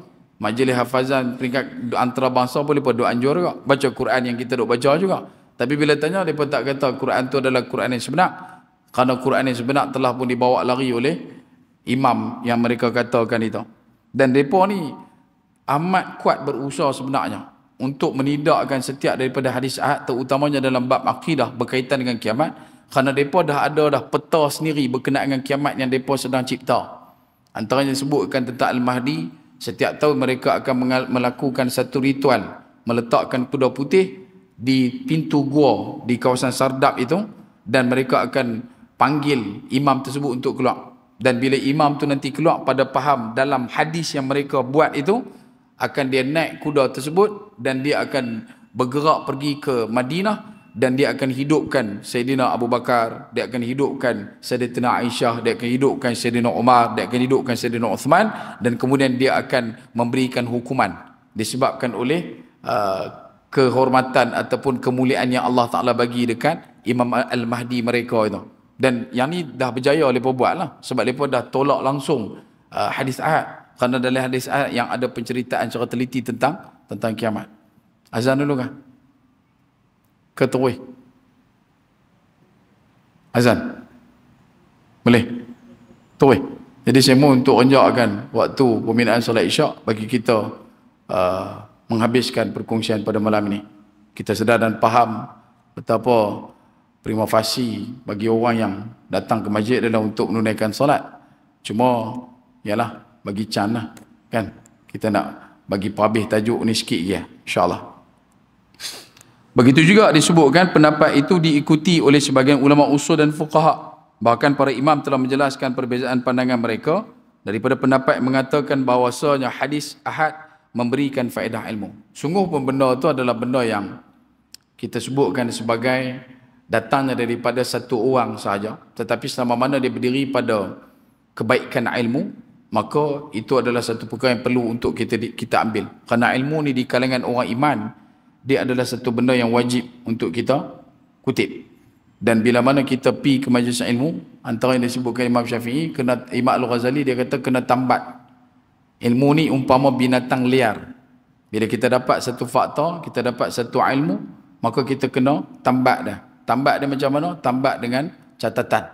Majlis hafazan peringkat antarabangsa pun mereka duk anjur juga. Baca Quran yang kita duk baca juga. Tapi bila tanya, mereka tak kata Quran tu adalah Quran yang sebenar. Kerana Quran yang sebenar telah pun dibawa lari oleh imam yang mereka katakan itu. Dan mereka ni amat kuat berusaha sebenarnya untuk menidakkan setiap daripada hadis ahad, terutamanya dalam bab akidah berkaitan dengan kiamat. Kerana mereka dah ada dah peta sendiri berkenaan dengan kiamat yang mereka sedang cipta. Antaranya disebutkan tentang Al-Mahdi, setiap tahun mereka akan melakukan satu ritual, meletakkan kuda putih di pintu gua di kawasan Sardab itu, dan mereka akan panggil imam tersebut untuk keluar. Dan bila imam tu nanti keluar pada faham dalam hadis yang mereka buat itu, akan dia naik kuda tersebut dan dia akan bergerak pergi ke Madinah. Dan dia akan hidupkan Sayyidina Abu Bakar, dia akan hidupkan Sayyidatina Aisyah, dia akan hidupkan Sayyidina Umar, dia akan hidupkan Sayyidina Uthman, dan kemudian dia akan memberikan hukuman disebabkan oleh kehormatan ataupun kemuliaan yang Allah Ta'ala bagi dekat Imam Al-Mahdi mereka itu. Dan yang ni dah berjaya mereka buat lah, sebab mereka dah tolak langsung hadis ahad. Kerana dalam hadis ahad yang ada penceritaan secara teliti tentang kiamat. Azan dulu kan? Ketuai azan boleh tuai. Jadi saya mohon untuk renjakkan waktu pembinaan solat isyak bagi kita menghabiskan perkongsian pada malam ini. Kita sedar dan faham betapa prima facie bagi orang yang datang ke masjid adalah untuk menunaikan solat. Cuma yalah bagi can lah kan, kita nak bagi pabih tajuk ni sikit je insya-Allah. Begitu juga disebutkan pendapat itu diikuti oleh sebagian ulama usul dan fuqaha. Bahkan para imam telah menjelaskan perbezaan pandangan mereka daripada pendapat yang mengatakan bahawasanya hadis ahad memberikan faedah ilmu. Sungguh pun benda itu adalah benda yang kita sebutkan sebagai datangnya daripada satu orang sahaja. Tetapi selama mana dia berdiri pada kebaikan ilmu, maka itu adalah satu perkara yang perlu untuk kita ambil. Kerana ilmu ni di kalangan orang iman, dia adalah satu benda yang wajib untuk kita kutip. Dan bila mana kita pergi ke majlis ilmu, Antara yang disebutkan Imam Syafi'i, kena Imam Al-Ghazali dia kata kena tambat. Ilmu ni umpama binatang liar. Bila kita dapat satu fakta, kita dapat satu ilmu, maka kita kena tambat dah. Tambat dia macam mana? Tambat dengan catatan.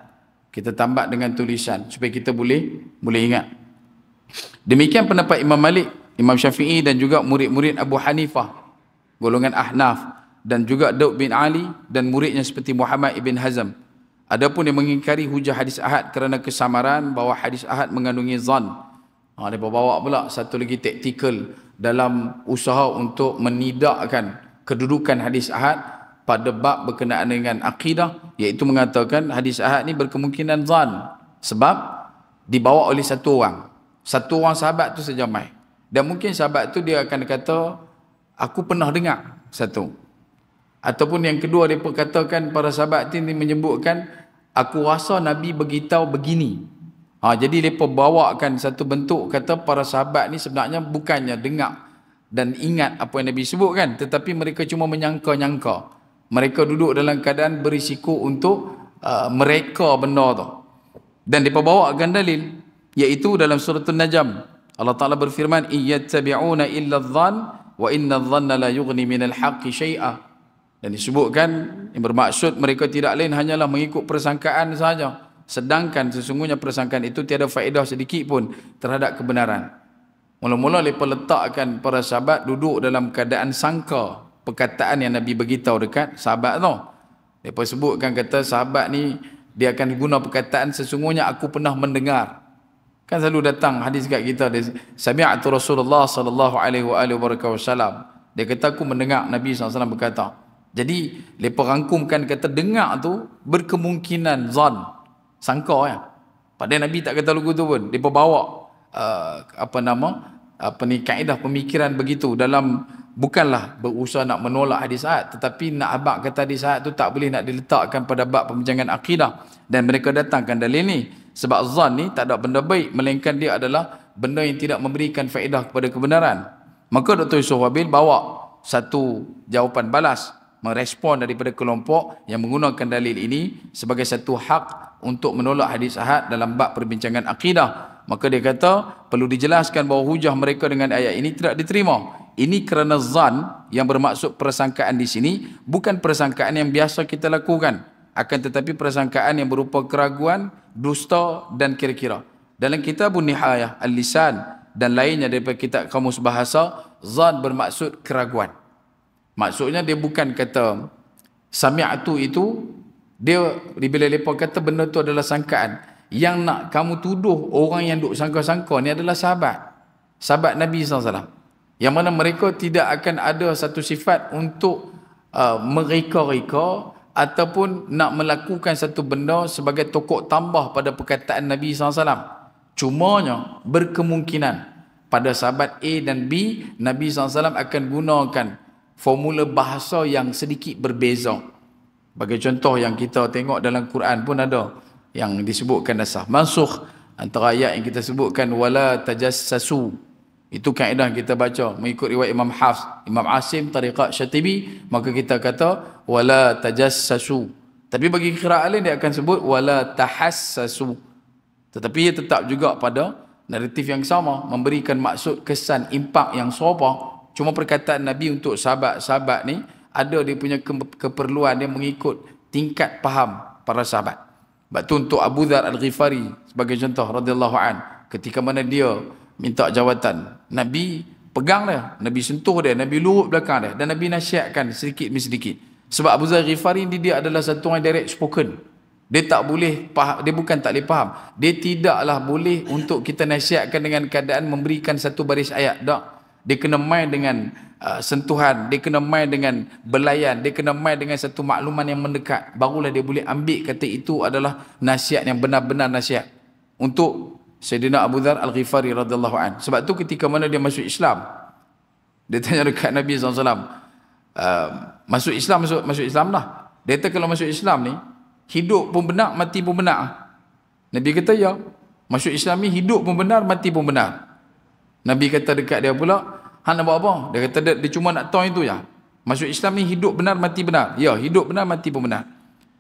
Kita tambat dengan tulisan supaya kita boleh ingat. Demikian pendapat Imam Malik, Imam Syafi'i dan juga murid-murid Abu Hanifah, golongan Ahnaf, dan juga Daud bin Ali dan muridnya seperti Muhammad ibn Hazm. Adapun yang mengingkari hujah hadis ahad kerana kesamaran bahawa hadis ahad mengandungi zan. Mereka bawa pula satu lagi taktikal dalam usaha untuk menidakkan kedudukan hadis ahad pada bab berkenaan dengan akidah, iaitu mengatakan hadis ahad ni berkemungkinan zan sebab dibawa oleh satu orang. Satu orang sahabat tu saja mai. Dan mungkin sahabat tu dia akan kata, aku pernah dengar satu. Ataupun yang kedua, dia katakan para sahabat ini menyebutkan, aku rasa Nabi beritahu begini. Jadi mereka bawakan satu bentuk, kata para sahabat ni sebenarnya bukannya dengar dan ingat apa yang Nabi sebutkan, tetapi mereka cuma menyangka-nyangka. Mereka duduk dalam keadaan berisiko untuk mereka benda tu. Dan mereka bawakan dalil, iaitu dalam surah An-Najm. Allah Ta'ala berfirman, iyattabi'una illa adh-dhann wa inna adh-dhanna la yughni minal haqqi syai'a. Dan disebutkan yang bermaksud mereka tidak lain hanyalah mengikut persangkaan sahaja, sedangkan sesungguhnya persangkaan itu tiada faedah sedikit pun terhadap kebenaran. Mula-mula mereka letakkan para sahabat duduk dalam keadaan sangka perkataan yang Nabi beritahu dekat sahabat tu. Mereka sebutkan, kata sahabat ni dia akan guna perkataan sesungguhnya aku pernah mendengar. Kan selalu datang hadis kat kita, sami'tu Rasulullah sallallahu alaihi wasallam. Dia kata aku mendengar Nabi SAW berkata. Jadi mereka rangkumkan kata dengar tu berkemungkinan zan, sangka ya. Padahal Nabi tak kata lagu tu pun. Mereka bawa kaedah pemikiran begitu dalam, bukanlah berusaha nak menolak hadis ahad, tetapi nak abang kata hadis ahad tu tak boleh nak diletakkan pada bab pembincangan akidah. Dan mereka datangkan dalil ni sebab zan ni tak ada benda baik, melainkan dia adalah benda yang tidak memberikan faedah kepada kebenaran. Maka Dr. Yusof Wabil bawa satu jawapan balas, merespon daripada kelompok yang menggunakan dalil ini sebagai satu hak untuk menolak hadis ahad dalam bab perbincangan akidah. Maka dia kata perlu dijelaskan bahawa hujah mereka dengan ayat ini tidak diterima. Ini kerana zan yang bermaksud persangkaan di sini bukan persangkaan yang biasa kita lakukan, akan tetapi persangkaan yang berupa keraguan, dusta dan kira-kira. Dalam kitabun Nihayah Al-Lisan dan lainnya daripada kitab kamus bahasa, zan bermaksud keraguan. Maksudnya dia bukan kata sami'atu itu, dia bila mereka kata benda tu adalah sangkaan, yang nak kamu tuduh orang yang duk sangka-sangka ni adalah sahabat Nabi SAW, yang mana mereka tidak akan ada satu sifat untuk mereka-reka ataupun nak melakukan satu benda sebagai tokok tambah pada perkataan Nabi SAW. Cumanya berkemungkinan pada sahabat A dan B, Nabi SAW akan gunakan formula bahasa yang sedikit berbeza. Bagi contoh yang kita tengok dalam Quran pun ada yang disebutkan nasakh mansukh, antara ayat yang kita sebutkan wala tajassasu. Itu kaedah kita baca mengikut riwayat Imam Hafs, Imam Asim, tariqat Syatibi, maka kita kata wala tajassasu. Tapi bagi qiraat lain dia akan sebut wala tahassasu. Tetapi ia tetap juga pada naratif yang sama, memberikan maksud kesan impak yang serupa. Cuma perkataan Nabi untuk sahabat-sahabat ni ada dia punya keperluan, dia mengikut tingkat faham para sahabat. Sebab tu untuk Abu Dzar Al-Ghifari sebagai contoh radhiyallahu an, ketika mana dia minta jawatan, Nabi pegang dia, Nabi sentuh dia, Nabi lurut belakang dia, dan Nabi nasihatkan sedikit demi sedikit. Sebab Abu Dzar Al-Ghifari ni dia adalah satu orang direct spoken. Dia tak boleh faham, dia bukan tak boleh faham, dia tidaklah boleh untuk kita nasihatkan dengan keadaan memberikan satu baris ayat. Tak. Dia kena main dengan sentuhan, dia kena main dengan belayan, dia kena main dengan satu makluman yang mendekat. Barulah dia boleh ambil kata itu adalah nasihat yang benar-benar nasihat. Untuk Sayyidina Abu Dzar Al-Ghifari radhiyallahu an. Sebab tu ketika mana dia masuk Islam, dia tanya dekat Nabi SAW, masuk Islam lah. Dia kata kalau masuk Islam ni, hidup pun benar, mati pun benar. Nabi kata ya, masuk Islam ni hidup pun benar, mati pun benar. Nabi kata dekat dia pula, hang nak buat apa? Dia kata dia cuma nak tahu itu ya. Masuk Islam ni hidup benar, mati benar. Ya, hidup benar, mati pun benar.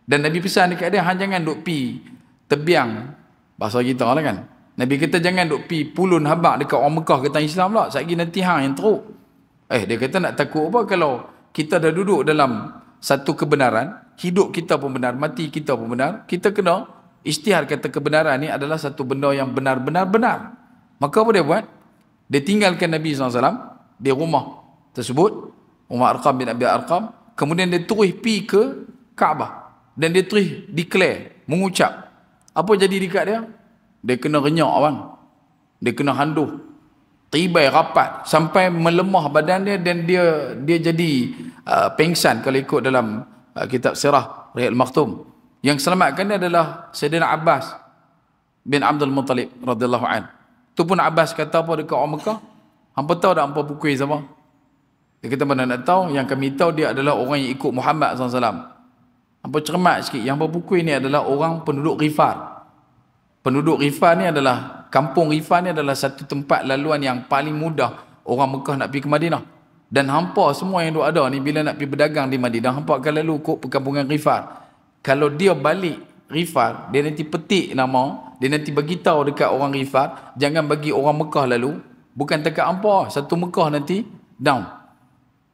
Dan Nabi pesan dekat dia, hang jangan duk pi tebiang bahasa kita lah kan. Nabi kata jangan duk pi pulun habaq dekat orang Mekah kata Islam pula, satgi nanti hang yang teruk. Dia kata nak takut apa kalau kita dah duduk dalam satu kebenaran, hidup kita pun benar, mati kita pun benar, kita kena isytihar kata kebenaran ni adalah satu benda yang benar-benar benar. Maka apa dia buat? Dia tinggalkan Nabi SAW di rumah tersebut, Umar Arqam bin Abi Arqam, kemudian dia terus pi ke Kaabah dan dia terus declare, mengucap. Apa jadi dekat dia? Dia kena renyak orang. Dia kena handuh. Tibai rapat sampai melemah badan dia dan dia jadi pengsan kalau ikut dalam kitab sirah Riyad Maktum. Yang selamatkan dia adalah Sayyidina Abbas bin Abdul Muttalib radhiyallahu an. Tu pun Abbas kata apa dekat orang Mekah? Hampa tahu tak hampa pukul siapa? Dia kata mana nak tahu, yang kami tahu dia adalah orang yang ikut Muhammad SAW. Hampa cermat sikit, yang hampa pukul ni adalah orang penduduk Ghifar. Penduduk Ghifar ni adalah, kampung Ghifar ni adalah satu tempat laluan yang paling mudah orang Mekah nak pergi ke Madinah. Dan hampa semua yang ada ni bila nak pergi berdagang di Madinah, hampa akan lalu kok perkampungan Ghifar. Kalau dia balik Ghifar, dia nanti petik nama, dia nanti bagi tahu dekat orang Ghifar, jangan bagi orang Mekah lalu, bukan dekat hampa, satu Mekah nanti down.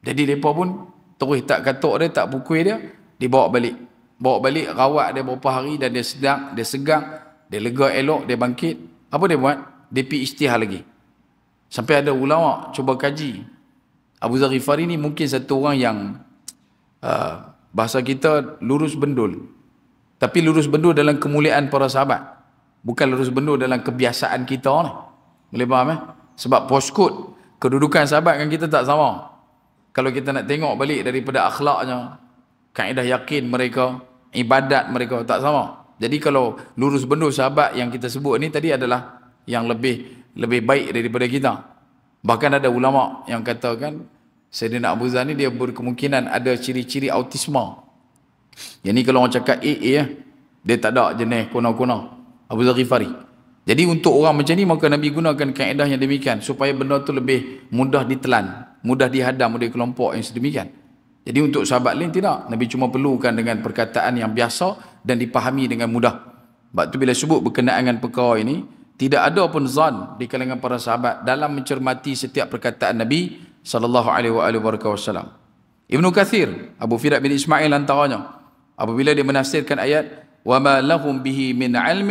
Jadi mereka pun terus tak katuk dia, tak pukul dia, dibawa balik. Bawa balik, rawat dia beberapa hari dan dia sedang, dia segang, dia lega elok, dia bangkit. Apa dia buat? Dia pergi isytihar lagi. Sampai ada ulama cuba kaji. Abu Dzar Ghifari ni mungkin satu orang yang bahasa kita lurus bendul. Tapi lurus bendul dalam kemuliaan para sahabat. Bukan lurus bendul dalam kebiasaan kita ni. Boleh faham Sebab postcode kedudukan sahabat kan kita tak sama. Kalau kita nak tengok balik daripada akhlaknya, kaedah yakin mereka, ibadat mereka tak sama. Jadi kalau lurus bendul sahabat yang kita sebut ni tadi adalah yang lebih baik daripada kita. Bahkan ada ulama yang katakan Sayyidina Abu Dzar ni dia berkemungkinan ada ciri-ciri autisma. Yang ni kalau orang cakap AA dia tak ada jenis kuna-kuna. Abu Dzar Ghifari. Jadi untuk orang macam ni maka Nabi gunakan kaedah yang demikian supaya benda tu lebih mudah ditelan, mudah dihadam oleh kelompok yang sedemikian. Jadi untuk sahabat lain tidak. Nabi cuma perlukan dengan perkataan yang biasa dan dipahami dengan mudah. Sebab tu bila sebut berkenaan dengan perkara ini, tidak ada pun zan di kalangan para sahabat dalam mencermati setiap perkataan Nabi SAW. Ibnu Kathir, Abu Firaq bin Ismail antaranya, apabila dia menafsirkan ayat وَمَا لَهُمْ بِهِ مِنْ عَلْمٍ,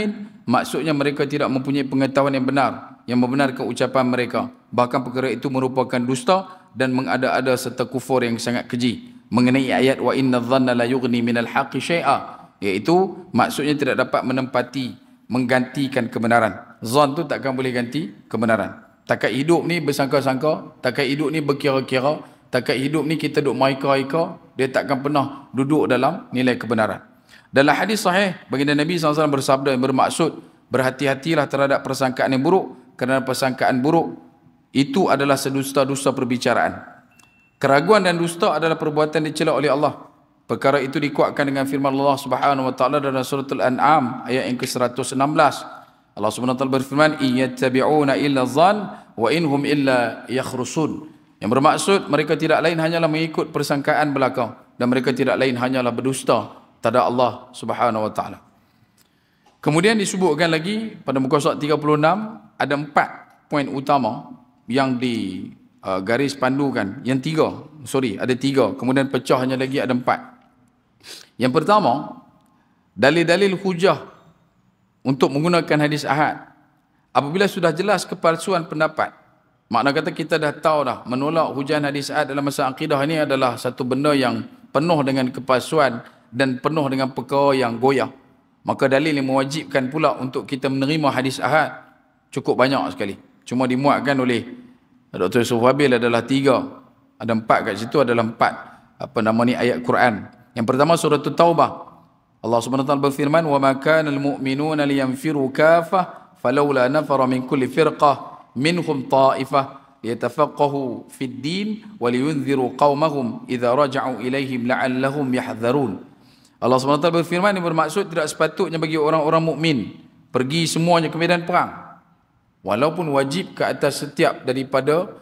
maksudnya mereka tidak mempunyai pengetahuan yang benar, yang membenarkan ucapan mereka. Bahkan perkara itu merupakan dusta dan mengada-ada serta kufur yang sangat keji. Mengenai ayat وَإِنَّ الظَّنَّ لَا يُغْنِي مِنَ الْحَقِّ شَيْئًا, iaitu maksudnya tidak dapat menggantikan kebenaran. Zon tu takkan boleh ganti kebenaran. Takat hidup ni bersangka-sangka, takat hidup ni berkira-kira, takat hidup ni kita duk maika-ika, dia takkan pernah duduk dalam nilai kebenaran. Dalam hadis sahih, baginda Nabi SAW bersabda yang bermaksud, berhati-hatilah terhadap persangkaan yang buruk, kerana persangkaan buruk itu adalah sedusta-dusta perbicaraan. Keraguan dan dusta adalah perbuatan dicela oleh Allah. Perkara itu dikuatkan dengan firman Allah Subhanahu wa taala dalam surah Al-An'am ayat yang ke-116. Allah Subhanahu wa taala berfirman, "Iyattabi'una illa dhann wa inhum illa yakhrusun." Yang bermaksud mereka tidak lain hanyalah mengikut persangkaan belaka dan mereka tidak lain hanyalah berdusta terhadap Allah Subhanahu wa taala. Kemudian disebutkan lagi pada muka surat 36 ada 4 poin utama yang di garis pandukan. Ada 3. Kemudian pecahnya lagi ada 4. Yang pertama, dalil-dalil hujah untuk menggunakan hadis ahad. Apabila sudah jelas kepalsuan pendapat, makna kata kita dah tahu dah menolak hujan hadis ahad dalam masalah akidah ini adalah satu benda yang penuh dengan kepalsuan dan penuh dengan perkara yang goyah. Maka dalil yang mewajibkan pula untuk kita menerima hadis ahad cukup banyak sekali. Cuma dimuatkan oleh Dr. Yusuf Wabil adalah 3. Ada 4 kat situ, adalah 4 ayat Quran. Yang pertama surah At-Taubah. Allah Subhanahu wa taala berfirman, "Wa ma kana al-mu'minuna liyanfiru kaffah falawla nafara min kulli firqah minhum ta'ifah liyatafaqahu fid din wa liyunziru qaumahum idza raja'u ilaihim la'allahum yahdharun." Allah SWT berfirman yang bermaksud tidak sepatutnya bagi orang-orang mukmin pergi semuanya ke medan perang. Walaupun wajib ke atas setiap daripada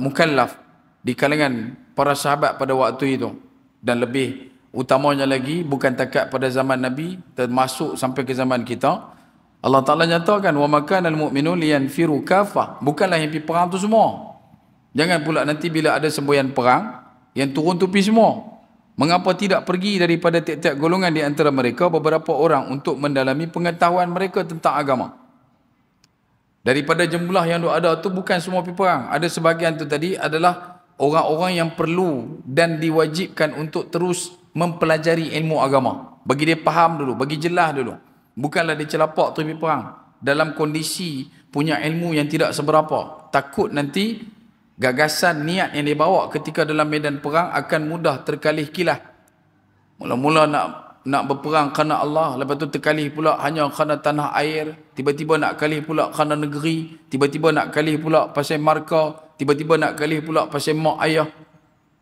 mukallaf di kalangan para sahabat pada waktu itu. Dan lebih utamanya lagi bukan takat pada zaman Nabi, termasuk sampai ke zaman kita. Allah Ta'ala nyatakan, wa makanal mu'minun liyanfiru kafah. Bukanlah yang pergi perang tu semua. Jangan pula nanti bila ada semboyan perang, yang turun tu pergi semua. Mengapa tidak pergi daripada tiap-tiap golongan di antara mereka beberapa orang untuk mendalami pengetahuan mereka tentang agama. Daripada jumlah yang ada tu bukan semua pergi perang. Ada sebahagian tu tadi adalah orang-orang yang perlu dan diwajibkan untuk terus mempelajari ilmu agama. Bagi dia faham dulu, bagi jelas dulu. Bukanlah dia celapak tu pergi perang dalam kondisi punya ilmu yang tidak seberapa. Takut nanti gagasan niat yang dia bawa ketika dalam medan perang akan mudah terkalih kilah. Mula-mula nak berperang kerana Allah, lepas tu terkalih pula hanya kerana tanah air, tiba-tiba nak kalih pula kerana negeri, tiba-tiba nak kalih pula pasal marka, tiba-tiba nak kalih pula pasal mak ayah.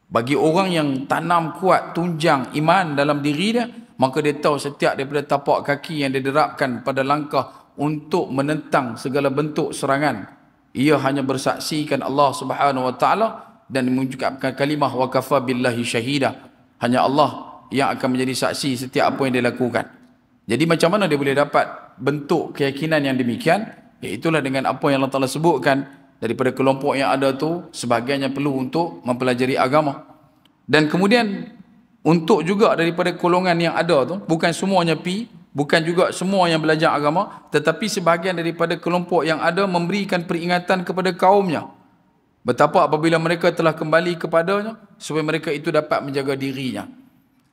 Bagi orang yang tanam kuat tunjang iman dalam diri dia, maka dia tahu setiap daripada tapak kaki yang dia derapkan pada langkah untuk menentang segala bentuk serangan, ia hanya bersaksikan Allah Subhanahu wa taala dan mengucapkan kalimah wa kafa billahi syahida. Hanya Allah yang akan menjadi saksi setiap apa yang dia lakukan. Jadi macam mana dia boleh dapat bentuk keyakinan yang demikian? Iaitulah dengan apa yang Allah Ta'ala sebutkan daripada kelompok yang ada tu, sebahagiannya perlu untuk mempelajari agama. Dan kemudian untuk juga daripada golongan yang ada tu, bukan semuanya pi, bukan juga semua yang belajar agama, tetapi sebahagian daripada kelompok yang ada memberikan peringatan kepada kaumnya. Betapa apabila mereka telah kembali kepadanya, supaya mereka itu dapat menjaga dirinya.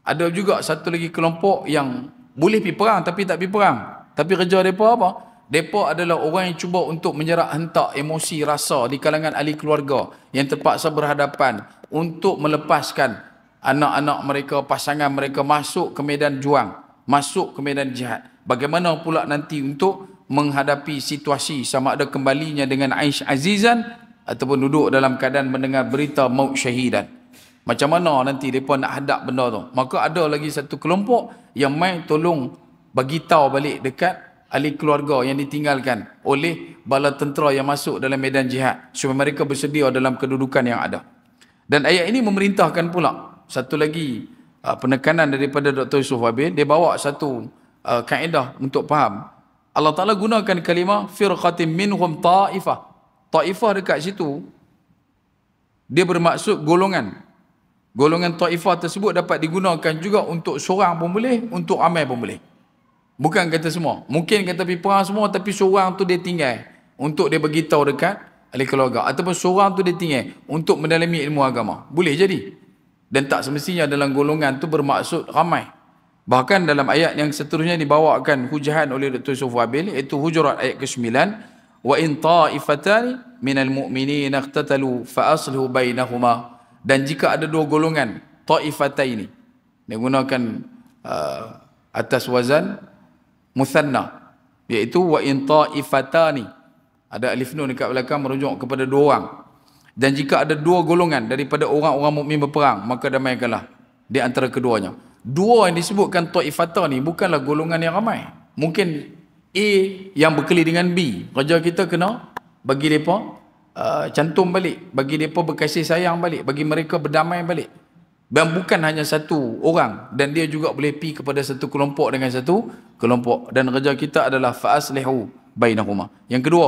Ada juga satu lagi kelompok yang boleh pergi perang tapi tak pergi perang. Tapi kerja mereka apa? Mereka adalah orang yang cuba untuk menjerat hentak emosi rasa di kalangan ahli keluarga yang terpaksa berhadapan untuk melepaskan anak-anak mereka, pasangan mereka masuk ke medan juang, masuk ke medan jihad. Bagaimana pula nanti untuk menghadapi situasi sama ada kembalinya dengan Aish Azizan ataupun duduk dalam keadaan mendengar berita maut syahidan. Macam mana nanti mereka nak hadap benda tu. Maka ada lagi satu kelompok yang main tolong bagi tahu balik dekat ahli keluarga yang ditinggalkan oleh bala tentera yang masuk dalam medan jihad, supaya mereka bersedia dalam kedudukan yang ada. Dan ayat ini memerintahkan pula satu lagi penekanan daripada Dr. Yusuf Wabil. Dia bawa satu kaedah untuk faham. Allah Ta'ala gunakan kalimah firqatin minhum ta'ifah. Ta'ifah dekat situ dia bermaksud golongan. Golongan ta'ifah tersebut dapat digunakan juga untuk seorang pun boleh, untuk ramai pun boleh. Bukan kata semua. Mungkin kata pergi perang semua tapi seorang tu dia tinggal untuk dia beritahu dekat ahli keluarga. Ataupun seorang tu dia tinggal untuk mendalami ilmu agama. Boleh jadi. Dan tak semestinya dalam golongan tu bermaksud ramai. Bahkan dalam ayat yang seterusnya dibawakan hujahan oleh Dr. Yusuf Wabil, iaitu Hujurat ayat ke-9. Wa in ta'ifatani minal mu'minina iqtatalu fa aslihu bainahuma. Dan jika ada dua golongan, ta'ifataini, dia gunakan atas wazan muthanna, iaitu wa in ta'ifatani, ada alif nun dekat belakang merujuk kepada dua orang. Dan jika ada dua golongan daripada orang-orang mukmin berperang, maka damaikanlah di antara keduanya. Dua yang disebutkan ta'ifatani bukanlah golongan yang ramai. Mungkin A yang berkeli dengan B, kerja kita kena bagi mereka cantum balik, bagi mereka berkasih sayang balik, bagi mereka berdamai balik. Dan bukan hanya satu orang, dan dia juga boleh pergi kepada satu kelompok dengan satu kelompok. Dan kerja kita adalah fa'aslihu bainahuma. Yang kedua,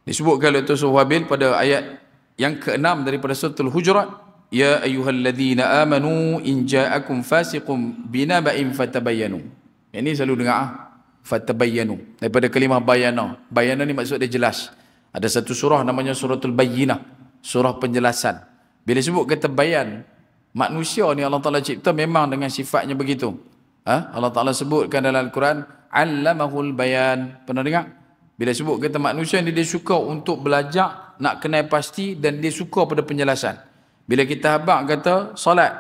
disebutkan oleh Tuhan Wabil pada ayat yang ke-6 daripada suratul Hujurat, ya ayyuhalladzina amanu in ja'akum fasiqun binaba'in fatabayyanu. Ini selalu dengar fatabayyanu daripada kalimah bayana. Bayana ni maksud dia jelas. Ada satu surah namanya suratul Bayyinah, surah penjelasan. Bila sebut kata bayan, manusia ni Allah Ta'ala cipta memang dengan sifatnya begitu. Allah Ta'ala sebutkan dalam Al-Quran, allamahul bayan. Pernah dengar? Bila sebut kata manusia ni dia suka untuk belajar, nak kenal pasti, dan dia suka pada penjelasan. Bila kita habaq kata solat,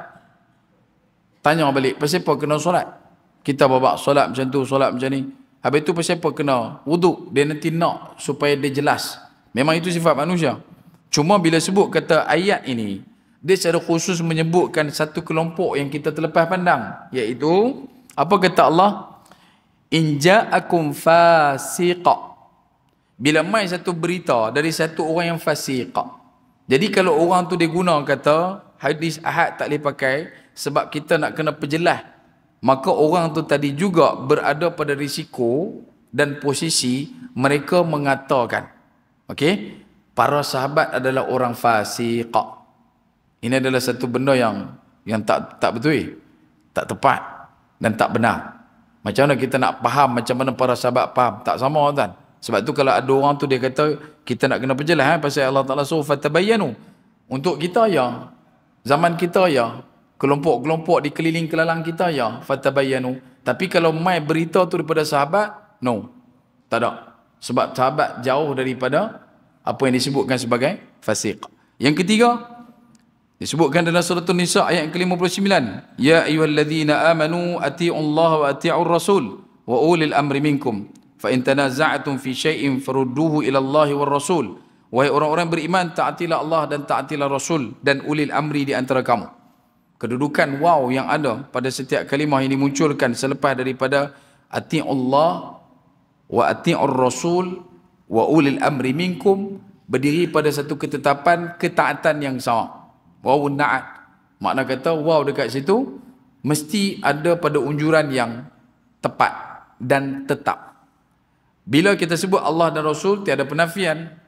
tanya balik, pasal apa kena solat? Kita babak solat macam tu, solat macam ni. Habis tu pasal apa kena wuduk? Dia nanti nak supaya dia jelas. Memang itu sifat manusia. Cuma bila sebut kata ayat ini, dia secara khusus menyebutkan satu kelompok yang kita terlepas pandang. Iaitu, apa kata Allah? In ja'akum fasiqa. Bila mai satu berita dari satu orang yang fasiqa. Jadi kalau orang tu dia guna kata, hadis ahad tak boleh pakai, sebab kita nak kena perjelas, maka orang tu tadi juga berada pada risiko dan posisi mereka mengatakan, okey, para sahabat adalah orang fasik. Ini adalah satu benda yang tak betul, tak tepat dan tak benar. Macam mana kita nak faham macam mana para sahabat faham? Tak sama, tuan. Sebab tu kalau ada orang tu dia kata kita nak kena perjelas pasal Allah Taala suruh fatabayyanu. Untuk kita ya, zaman kita ya, kelompok-kelompok di keliling kelalang kita ya, fatabayyanu. Tapi kalau mai berita tu daripada sahabat, no. Tak ada. Sebab sahabat jauh daripada apa yang disebutkan sebagai fasik. Yang ketiga, disebutkan dalam surah An-Nisa ayat ke-59, ya ayyuhalladzina amanu atii'ullaha wa atii'ur rasul wa ulil amri minkum fa in tanaza'tum fi syai'in farudduhu ila Allahi war rasul. Wahai orang-orang beriman, taatilah Allah dan taatilah Rasul dan ulil amri di antara kamu. Kedudukan waw yang ada pada setiap kalimah yang dimunculkan selepas daripada atii'ullah wa atii'ur rasul wa ulil amri minkum berdiri pada satu ketetapan ketaatan yang sama. Waw na'at. Makna kata waw dekat situ mesti ada pada unjuran yang tepat dan tetap. Bila kita sebut Allah dan Rasul, tiada penafian.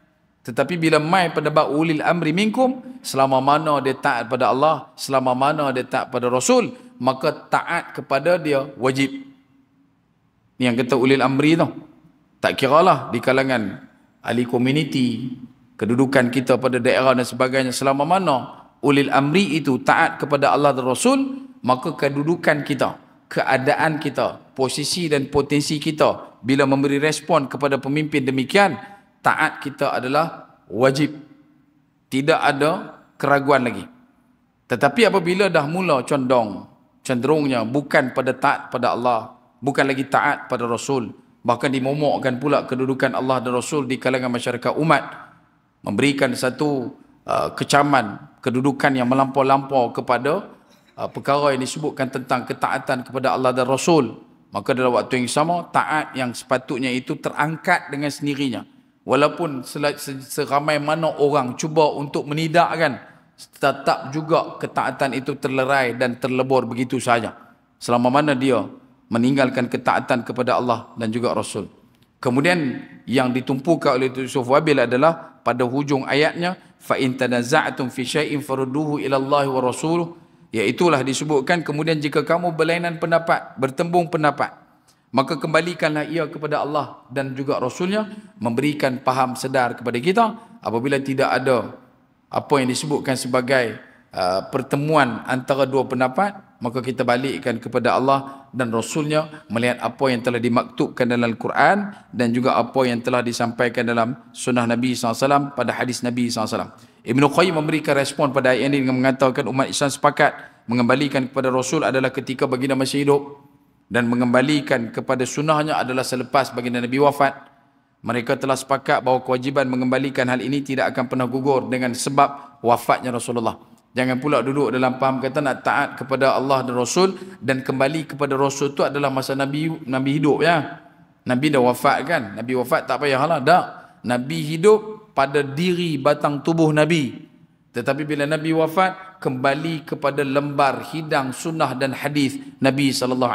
Tetapi bila mai pada bab ulil amri minkum, selama mana dia taat pada Allah, selama mana dia taat pada Rasul, maka taat kepada dia wajib. Ni yang kata ulil amri tu. Tak kiralah di kalangan ahli komuniti, kedudukan kita pada daerah dan sebagainya, selama mana ulil amri itu taat kepada Allah dan Rasul, maka kedudukan kita, keadaan kita, posisi dan potensi kita bila memberi respon kepada pemimpin demikian, taat kita adalah wajib. Tidak ada keraguan lagi. Tetapi apabila dah mula cenderungnya bukan pada taat pada Allah, bukan lagi taat pada Rasul, bahkan dimomokkan pula kedudukan Allah dan Rasul di kalangan masyarakat umat, memberikan satu kecaman, kedudukan yang melampau-lampau kepada perkara yang disebutkan tentang ketaatan kepada Allah dan Rasul, maka dalam waktu yang sama, taat yang sepatutnya itu terangkat dengan sendirinya. Walaupun seramai mana orang cuba untuk menidakkan, tetap juga ketaatan itu terlerai dan terlebur begitu saja. Selama mana dia meninggalkan ketaatan kepada Allah dan juga Rasul. Kemudian yang ditumpukan oleh Yusuf Wabil adalah pada hujung ayatnya, fa in tanaza'tum fi syai'in farudduhu ila Allah wa rasuluh, iaitulah disebutkan kemudian jika kamu berlainan pendapat, bertembung pendapat, maka kembalikanlah ia kepada Allah dan juga Rasulnya, memberikan faham sedar kepada kita. Apabila tidak ada apa yang disebutkan sebagai pertemuan antara dua pendapat, maka kita balikkan kepada Allah dan Rasulnya, melihat apa yang telah dimaktubkan dalam Al-Quran dan juga apa yang telah disampaikan dalam sunnah Nabi SAW, pada hadis Nabi SAW. Ibn Qayyim memberikan respon pada ayat ini dengan mengatakan umat Islam sepakat mengembalikan kepada Rasul adalah ketika baginda masih hidup, dan mengembalikan kepada sunnahnya adalah selepas baginda Nabi wafat. Mereka telah sepakat bahawa kewajiban mengembalikan hal ini tidak akan pernah gugur dengan sebab wafatnya Rasulullah. Jangan pula duduk dalam faham kata nak taat kepada Allah dan Rasul dan kembali kepada Rasul itu adalah masa Nabi hidup ya. Nabi dah wafat kan. Nabi wafat tak payahlah. Tak. Nabi hidup pada diri batang tubuh Nabi. Tetapi bila Nabi wafat, kembali kepada lembar hidang sunnah dan hadis Nabi SAW.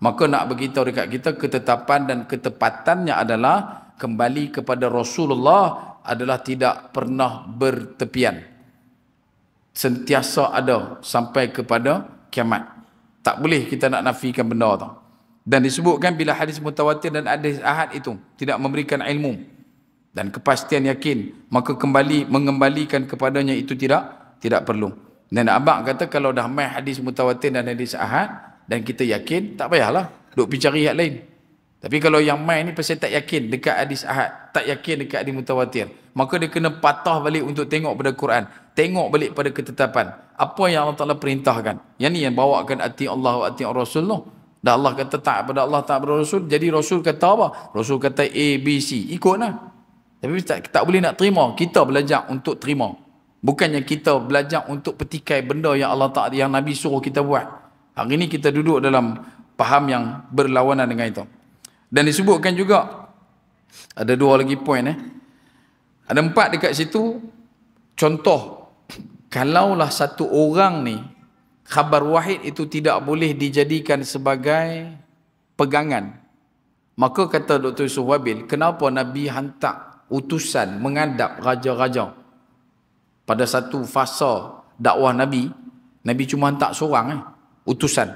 Maka nak beritahu dekat kita, ketetapan dan ketepatannya adalah kembali kepada Rasulullah adalah tidak pernah bertepian. Sentiasa ada sampai kepada kiamat. Tak boleh kita nak nafikan benda tu. Dan disebutkan bila hadis mutawatir dan hadis ahad itu tidak memberikan ilmu dan kepastian yakin, maka mengembalikan kepadanya itu tidak perlu. Dan abang kata kalau dah mai hadis mutawatir dan hadis ahad dan kita yakin, tak payahlah duk pergi cari yang lain. Tapi kalau yang mai ni pasal tak yakin dekat hadis ahad, tak yakin dekat hadis mutawatir, maka dia kena patah balik untuk tengok pada Quran, tengok balik pada ketetapan apa yang Allah Taala perintahkan. Yang ni yang bawakan ati Allah wa ati Rasul tu. Dah Allah kata taat pada Allah, taat pada Rasul, jadi Rasul kata apa? Rasul kata A, B, C, ikutlah. Tapi tak boleh nak terima. Kita belajar untuk terima. Bukannya kita belajar untuk petikai benda yang Allah Taala, yang Nabi suruh kita buat. Hari ini kita duduk dalam faham yang berlawanan dengan itu. Dan disebutkan juga ada dua lagi poin Ada 4 dekat situ. Contoh, kalaulah satu orang ni khabar wahid itu tidak boleh dijadikan sebagai pegangan. Maka kata Dr. Yusuf Wabil, kenapa Nabi hantar utusan menghadap raja-raja? Pada satu fasa dakwah Nabi, Nabi cuma hantar seorang utusan.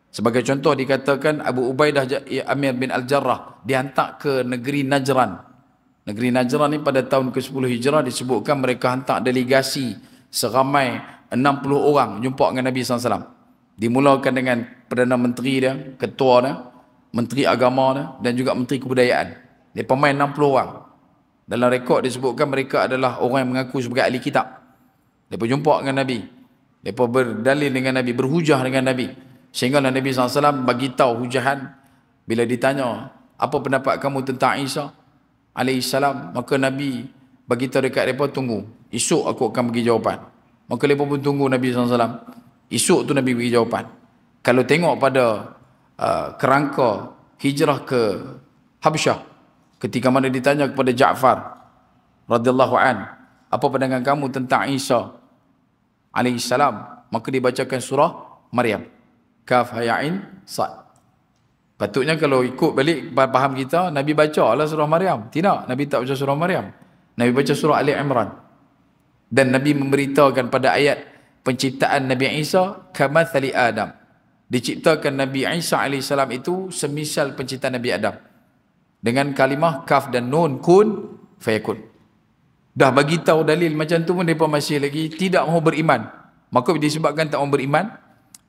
Sebagai contoh dikatakan Abu Ubaidah Amir bin Al-Jarrah dihantar ke negeri Najran. Negeri Najran ni pada tahun ke-10 Hijrah disebutkan mereka hantar delegasi seramai 60 orang jumpa dengan Nabi SAW. Dimulakan dengan Perdana Menteri dia, Ketua dia, Menteri Agama dia, dan juga Menteri Kebudayaan. Dia pemain 60 orang. Dalam rekod disebutkan mereka adalah orang yang mengaku sebagai ahli kitab. Mereka jumpa dengan Nabi. Mereka berdalil dengan Nabi, berhujah dengan Nabi. Sehingga Nabi SAW bagi tahu hujahan bila ditanya, apa pendapat kamu tentang Isa alaihissalam? Maka Nabi bagi tahu dekat mereka, tunggu. Esok aku akan bagi jawapan. Maka mereka pun tunggu Nabi SAW. Esok tu Nabi bagi jawapan. Kalau tengok pada kerangka hijrah ke Habsyah, ketika mana ditanya kepada Ja'far radhiyallahu an, apa pandangan kamu tentang Isa alaihissalam? Maka dibacakan surah Maryam. Kaf ha ya ain sad. Patutnya kalau ikut balik faham kita, Nabi baca lah surah Maryam. Tidak, Nabi tak baca surah Maryam. Nabi baca surah Ali Imran. Dan Nabi memberitahukan pada ayat penciptaan Nabi Isa kamathali Adam. Diciptakan Nabi Isa alaihissalam itu semisal penciptaan Nabi Adam. Dengan kalimah kaf dan nun kun fayakun. Dah bagi tahu dalil macam tu pun mereka masih lagi tidak mahu beriman. Maka disebabkan tak mahu beriman,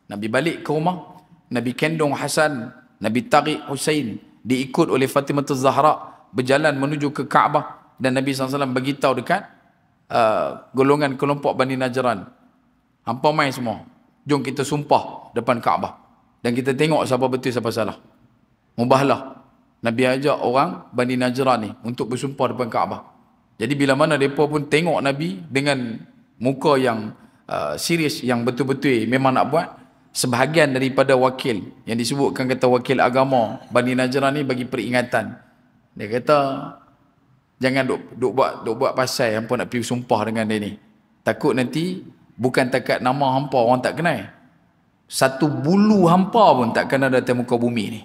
Nabi balik ke rumah, Nabi kendong Hasan, Nabi tarik Husain, diikut oleh Fatimah Zahra, berjalan menuju ke Kaabah, dan Nabi SAW bagi tahu dekat golongan kelompok Bani Najran, hampa mai semua, jom kita sumpah depan Kaabah dan kita tengok siapa betul siapa salah. Mubahlah Nabi ajak orang Bani Najran ni untuk bersumpah depan Kaabah. Jadi bila mana mereka pun tengok Nabi dengan muka yang serius, yang betul-betul memang nak buat, sebahagian daripada wakil yang disebutkan kata wakil agama Bani Najran ni bagi peringatan. Dia kata jangan duk buat pasal hampa nak pergi sumpah dengan dia ni. Takut nanti bukan takat nama hampa orang tak kenal, satu bulu hampa pun tak kena datang muka bumi ni.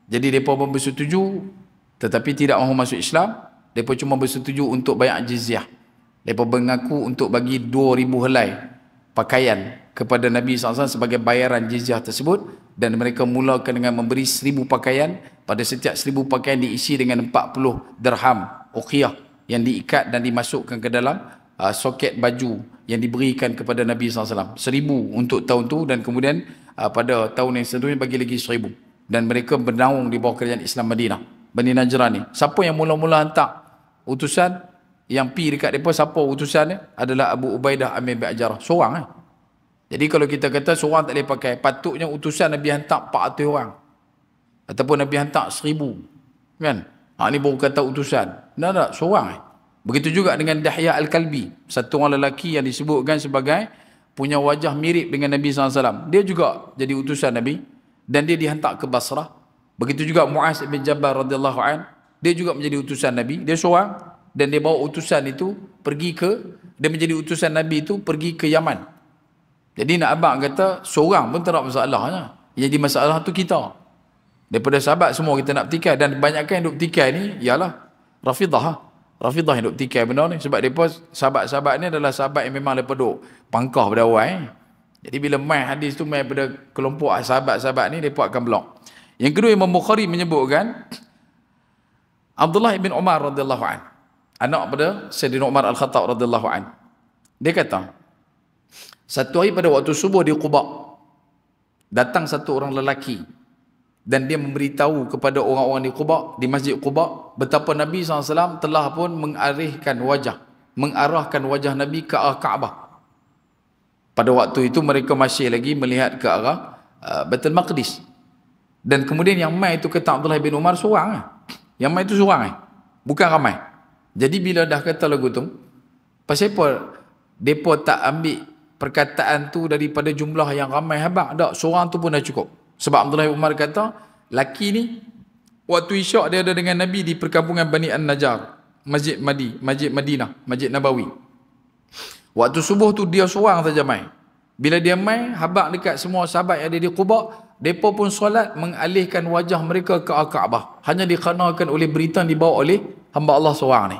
Jadi mereka pun bersetuju, tetapi tidak mahu masuk Islam. Mereka cuma bersetuju untuk bayar jizyah. Mereka mengaku untuk bagi 2,000 helai pakaian kepada Nabi SAW sebagai bayaran jizyah tersebut. Dan mereka mulakan dengan memberi 1,000 pakaian. Pada setiap 1,000 pakaian diisi dengan 40 dirham uqiyah yang diikat dan dimasukkan ke dalam soket baju yang diberikan kepada Nabi SAW. 1,000 untuk tahun tu, dan kemudian pada tahun yang seterusnya bagi lagi 1,000. Dan mereka bernaung di bawah kerajaan Islam Madinah, Bani Najran ni. Siapa yang mula-mula hantar utusan yang pi dekat mereka? Siapa utusan dia? Adalah Abu Ubaidah Amir bin Al-Jarrah, seorang. Jadi kalau kita kata seorang tak boleh pakai, patutnya utusan Nabi hantar 400 orang. Ataupun Nabi hantar 1,000. Kan? Ini baru kata utusan. Tak, seorang. Begitu juga dengan Dahya Al-Kalbi, satu orang lelaki yang disebutkan sebagai punya wajah mirip dengan Nabi SAW. Dia juga jadi utusan Nabi. Dan dia dihantar ke Basrah. Begitu juga Muaz bin Jabal radhiyallahu an, dia juga menjadi utusan Nabi. Dia seorang, dan dia bawa utusan itu pergi ke, dia menjadi utusan Nabi itu pergi ke Yaman. Jadi nak abang kata seorang pun tak ada masalahnya. Jadi masalah tu kita. Daripada sahabat semua kita nak petikai, dan kebanyakan yang duk petikai ni ialah Rafidah. Rafidah yang duk petikai benda ni, sebab depa sahabat-sahabat ni adalah sahabat yang memang depa duk pangkah pada awal. Jadi bila main hadis tu main pada kelompok sahabat-sahabat ni, mereka akan blok. Yang kedua, Imam Bukhari menyebutkan Abdullah bin Umar radhiyallahu an, anak pada Sayyidina Umar Al-Khattab radhiyallahu an. Dia kata, satu hari pada waktu subuh di Quba, datang satu orang lelaki dan dia memberitahu kepada orang-orang di Quba, di Masjid Quba, betapa Nabi SAW telah pun mengarahkan wajah Nabi ke arah Kaabah. Pada waktu itu mereka masih lagi melihat ke arah Baitul Maqdis. Dan kemudian yang mai itu kata Abdullah bin Umar seorang. Yang mai itu seorang, bukan ramai. Jadi bila dah kata lagu tu, pasal apa depa tak ambil perkataan tu daripada jumlah yang ramai habaq? Tak, seorang tu pun dah cukup. Sebab Abdullah bin Umar kata, laki ni waktu Isyak dia ada dengan Nabi di perkampungan Bani An-Najjar, Masjid Madinah, Masjid Nabawi. Waktu subuh tu dia seorang saja mai. Bila dia mai habaq dekat semua sahabat yang ada di Quba, depa pun solat mengalihkan wajah mereka ke Kaabah. Hanya dikarenakan oleh berita yang dibawa oleh hamba Allah seorang ni.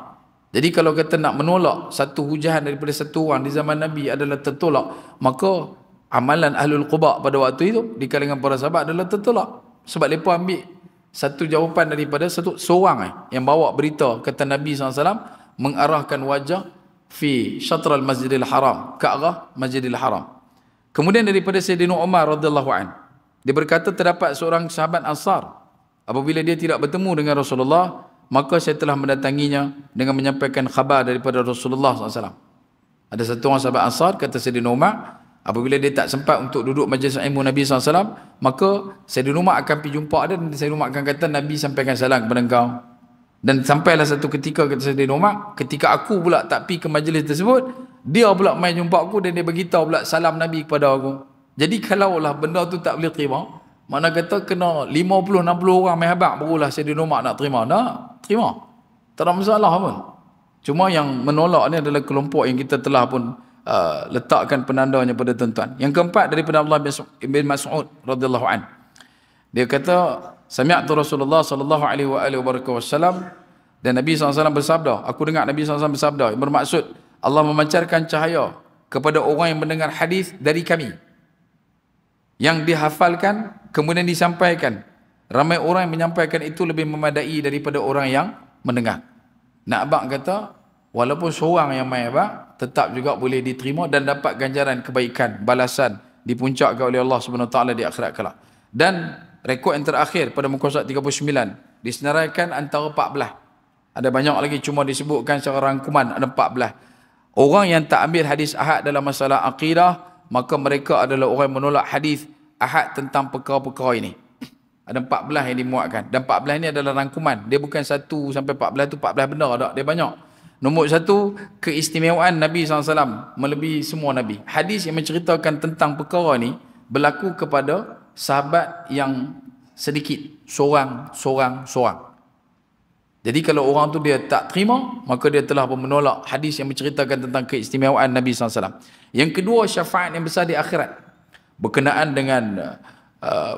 Jadi kalau kita nak menolak satu hujahan daripada satu orang di zaman Nabi adalah tertolak, maka amalan Ahlul Quba pada waktu itu di kalangan para sahabat adalah tertolak. Sebab mereka ambil satu jawapan daripada seorang yang bawa berita, kata Nabi SAW mengarahkan wajah fi syatral masjidil haram, ke arah masjidil haram. Kemudian daripada Sayyidina Umar radhiyallahu an, dia berkata terdapat seorang sahabat Ansar, apabila dia tidak bertemu dengan Rasulullah, maka saya telah mendatanginya dengan menyampaikan khabar daripada Rasulullah SAW. Ada satu orang sahabat Ansar, kata Sayyidina Umar, apabila dia tak sempat untuk duduk majlis ilmu Nabi SAW, maka Sayyidina Umar akan pergi jumpa dia dan Sayyidina Umar akan kata, Nabi sampaikan salam kepada engkau. Dan sampailah satu ketika, kata Sayyidina Umar, ketika aku pula tak pergi ke majlis tersebut, dia pula main jumpa aku dan dia beritahu pula salam Nabi kepada aku. Jadi kalaulah benda tu tak boleh terima, mana kata kena 50-60 orang main habaq barulah Sayyidina Umar nak terima. Nak terima, tak ada masalah pun. Cuma yang menolak ni adalah kelompok yang kita telah pun letakkan penandanya pada tuan-tuan. Yang keempat daripada Abdullah bin Mas'ud radhiyallahu an, dia kata sami'tu Rasulullah sallallahu alaihi wasallam, dan Nabi SAW bersabda, aku dengar Nabi SAW bersabda, yang bermaksud Allah memancarkan cahaya kepada orang yang mendengar hadis dari kami, yang dihafalkan kemudian disampaikan. Ramai orang yang menyampaikan itu lebih memadai daripada orang yang mendengar. Nak abang kata walaupun seorang yang main abang tetap juga boleh diterima dan dapat ganjaran kebaikan, balasan dipuncakkan oleh Allah Subhanahu Wa Taala di akhirat kelak. Dan rekod yang terakhir pada muka surat 39 disenaraikan antara 14. Ada banyak lagi, cuma disebutkan secara rangkuman ada 14. Orang yang tak ambil hadis ahad dalam masalah akidah, maka mereka adalah orang yang menolak hadis ahad tentang perkara-perkara ini. Ada 14 yang dimuatkan. Dan 14 ini adalah rangkuman. Dia bukan 1 sampai 14 tu 14 benda tak. Dia banyak. Nombor 1, keistimewaan Nabi SAW melebihi semua Nabi. Hadis yang menceritakan tentang perkara ni berlaku kepada sahabat yang sedikit. Seorang. Jadi kalau orang tu dia tak terima, maka dia telah pun menolak hadis yang menceritakan tentang keistimewaan Nabi SAW. Yang kedua, syafaat yang besar di akhirat. Berkenaan dengan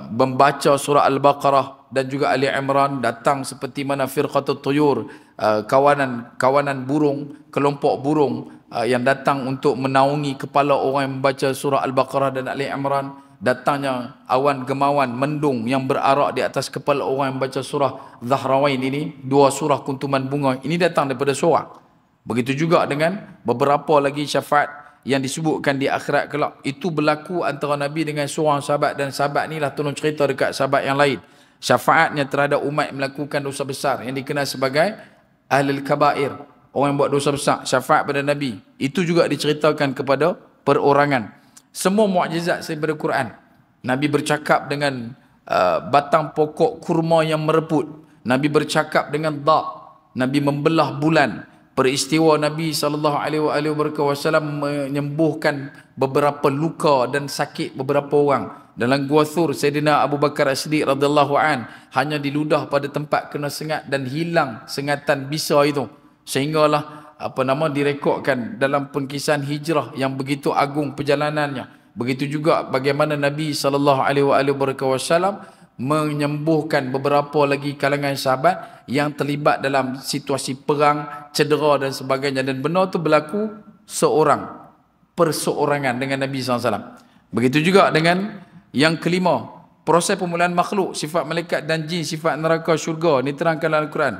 membaca surah Al-Baqarah dan juga Ali Imran, datang seperti mana firqatut tuyur, kawanan burung, kelompok burung yang datang untuk menaungi kepala orang yang membaca surah Al-Baqarah dan Ali Imran. Datangnya awan gemawan mendung yang berarak di atas kepala orang yang membaca surah Zahrawain ini, 2 surah kuntuman bunga ini datang daripada seorang. Begitu juga dengan beberapa lagi syafaat yang disebutkan di akhirat kelak. Itu berlaku antara Nabi dengan seorang sahabat, dan sahabat ni lah tolong cerita dekat sahabat yang lain. Syafaatnya terhadap umat yang melakukan dosa besar yang dikenal sebagai Ahlul Kabair, orang yang buat dosa besar. Syafaat pada Nabi itu juga diceritakan kepada perorangan. Semua mukjizat daripada Quran. Nabi bercakap dengan batang pokok kurma yang mereput. Nabi bercakap dengan dha'. Nabi membelah bulan. Peristiwa Nabi SAW menyembuhkan beberapa luka dan sakit beberapa orang. Dalam Gua Thur, Sayyidina Abu Bakar As-Siddiq radhiyallahu an hanya diludah pada tempat kena sengat dan hilang sengatan bisa itu. Sehinggalah direkodkan dalam pengkisaan hijrah yang begitu agung perjalanannya. Begitu juga bagaimana Nabi SAW menyembuhkan beberapa lagi kalangan sahabat yang terlibat dalam situasi perang, cedera dan sebagainya. Dan benar itu berlaku seorang, perseorangan dengan Nabi SAW. Begitu juga dengan yang kelima, proses pemulihan makhluk, sifat malaikat dan jin, sifat neraka syurga. Ini terangkan dalam Al-Quran.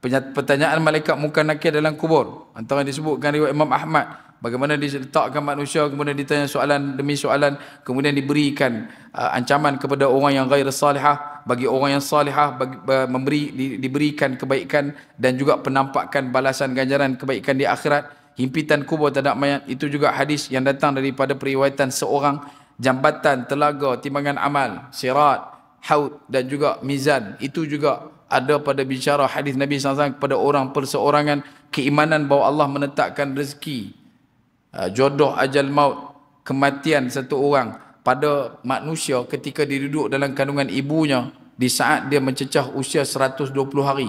Pertanyaan malaikat munkar nakir dalam kubur, antara disebutkan riwayat Imam Ahmad, bagaimana diletakkan manusia, kemudian ditanya soalan demi soalan, kemudian diberikan ancaman kepada orang yang ghair salihah, bagi orang yang salihah diberikan kebaikan dan juga penampakan balasan ganjaran kebaikan di akhirat. Himpitan kubur terhadap mayat, itu juga hadis yang datang daripada periwayatan seorang. Jambatan, telaga, timbangan amal, sirat, haud dan juga mizan, itu juga ada pada bicara hadis Nabi SAW kepada orang perseorangan. Keimanan bahawa Allah menetapkan rezeki, jodoh, ajal maut, kematian satu orang pada manusia ketika dia duduk dalam kandungan ibunya, di saat dia mencecah usia 120 hari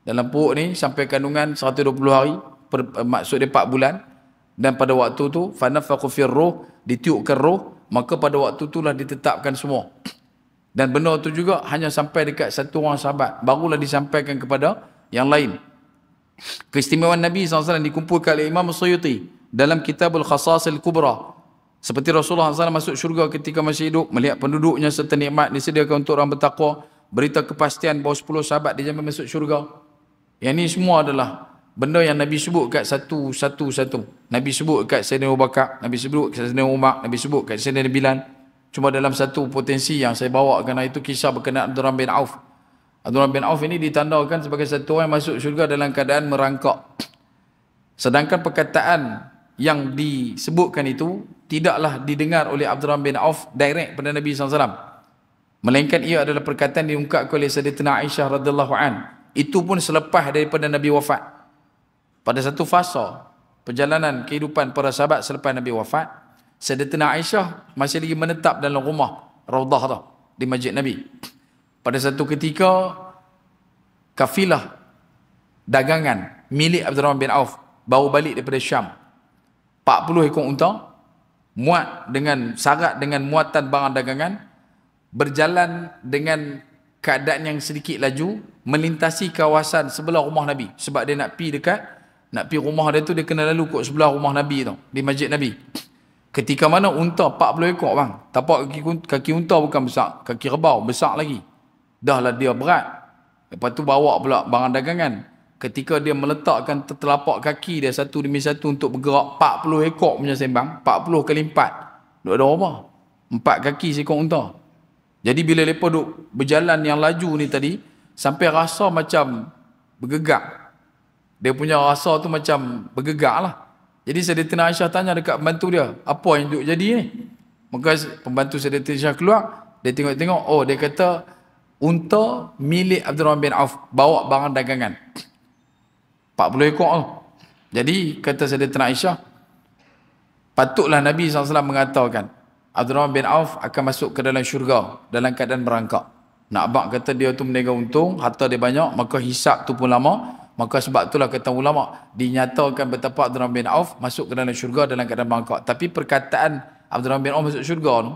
dalam perut ni, sampai kandungan 120 hari, maksud dia 4 bulan. Dan pada waktu tu fanafaqu fir ruh, ditiupkan roh, maka pada waktu itulah ditetapkan semua. Dan benda tu juga hanya sampai dekat satu orang sahabat, barulah disampaikan kepada yang lain. Keistimewaan Nabi SAW dikumpulkan oleh Imam Suyuti dalam Kitabul Khasasil Kubra. Seperti Rasulullah SAW masuk syurga ketika masih hidup, melihat penduduknya serta nikmat disediakan untuk orang bertakwa, berita kepastian bahawa 10 sahabat dijamin masuk syurga. Yang ni semua adalah benda yang Nabi sebut kat satu. Nabi sebut kat Sayyidina Abu Bakar, Nabi sebut kat Sayyidina Umar, Nabi sebut kat Sayyidina Bilal. Cuma dalam satu potensi yang saya bawa kerana itu kisah berkenaan Abdurrahman bin Auf. Abdurrahman bin Auf ini ditandakan sebagai satu orang yang masuk syurga dalam keadaan merangkak. Sedangkan perkataan yang disebutkan itu tidaklah didengar oleh Abdurrahman bin Auf direct pada Nabi SAW. Melainkan ia adalah perkataan diungkapkan oleh Sayyidatina Aisyah radhiyallahu an. Itu pun selepas daripada Nabi wafat. Pada satu fasa perjalanan kehidupan para sahabat selepas Nabi wafat, Sayyidatina Aisyah masih lagi menetap dalam rumah Raudah tu, di Masjid Nabi. Pada satu ketika, kafilah dagangan milik Abdurrahman bin Auf baru balik daripada Syam. 40 ekor unta, muat dengan syarat dengan muatan barang dagangan, berjalan dengan keadaan yang sedikit laju, melintasi kawasan sebelah rumah Nabi. Sebab dia nak pi rumah dia tu, dia kena lalu kot sebelah rumah Nabi tu, di Masjid Nabi. Ketika mana unta 40 ekor bang, tapak kaki unta bukan besar, kaki rebau besar lagi. Dahlah dia berat. Lepas tu bawa pula barang dagangan. Ketika dia meletakkan telapak kaki dia satu demi satu untuk bergerak, 40 ekor punya sembang, 40 kali 4. Duk ada apa? 4 kaki seekor unta. Jadi bila mereka duk berjalan yang laju ni tadi, sampai rasa macam bergegak. Dia punya rasa tu macam bergegak lah. Jadi Sayyidatina Aisyah tanya dekat pembantu dia, apa yang duk jadi ni? Maka pembantu Sayyidatina Aisyah keluar, dia tengok-tengok, oh dia kata, unta milik Abdurrahman bin Auf, bawa barang dagangan. 40 ekor tu. Jadi kata Sayyidatina Aisyah, patutlah Nabi SAW mengatakan, Abdurrahman bin Auf akan masuk ke dalam syurga, dalam keadaan merangkak. Nak abang kata dia tu meniaga untung, harta dia banyak, maka hisap tu pun lama. Maka sebab itulah kata ulama, dinyatakan betapa Abdurrahman bin Auf masuk ke dalam syurga dalam keadaan merangkak. Tapi perkataan Abdurrahman bin Auf masuk syurga tu,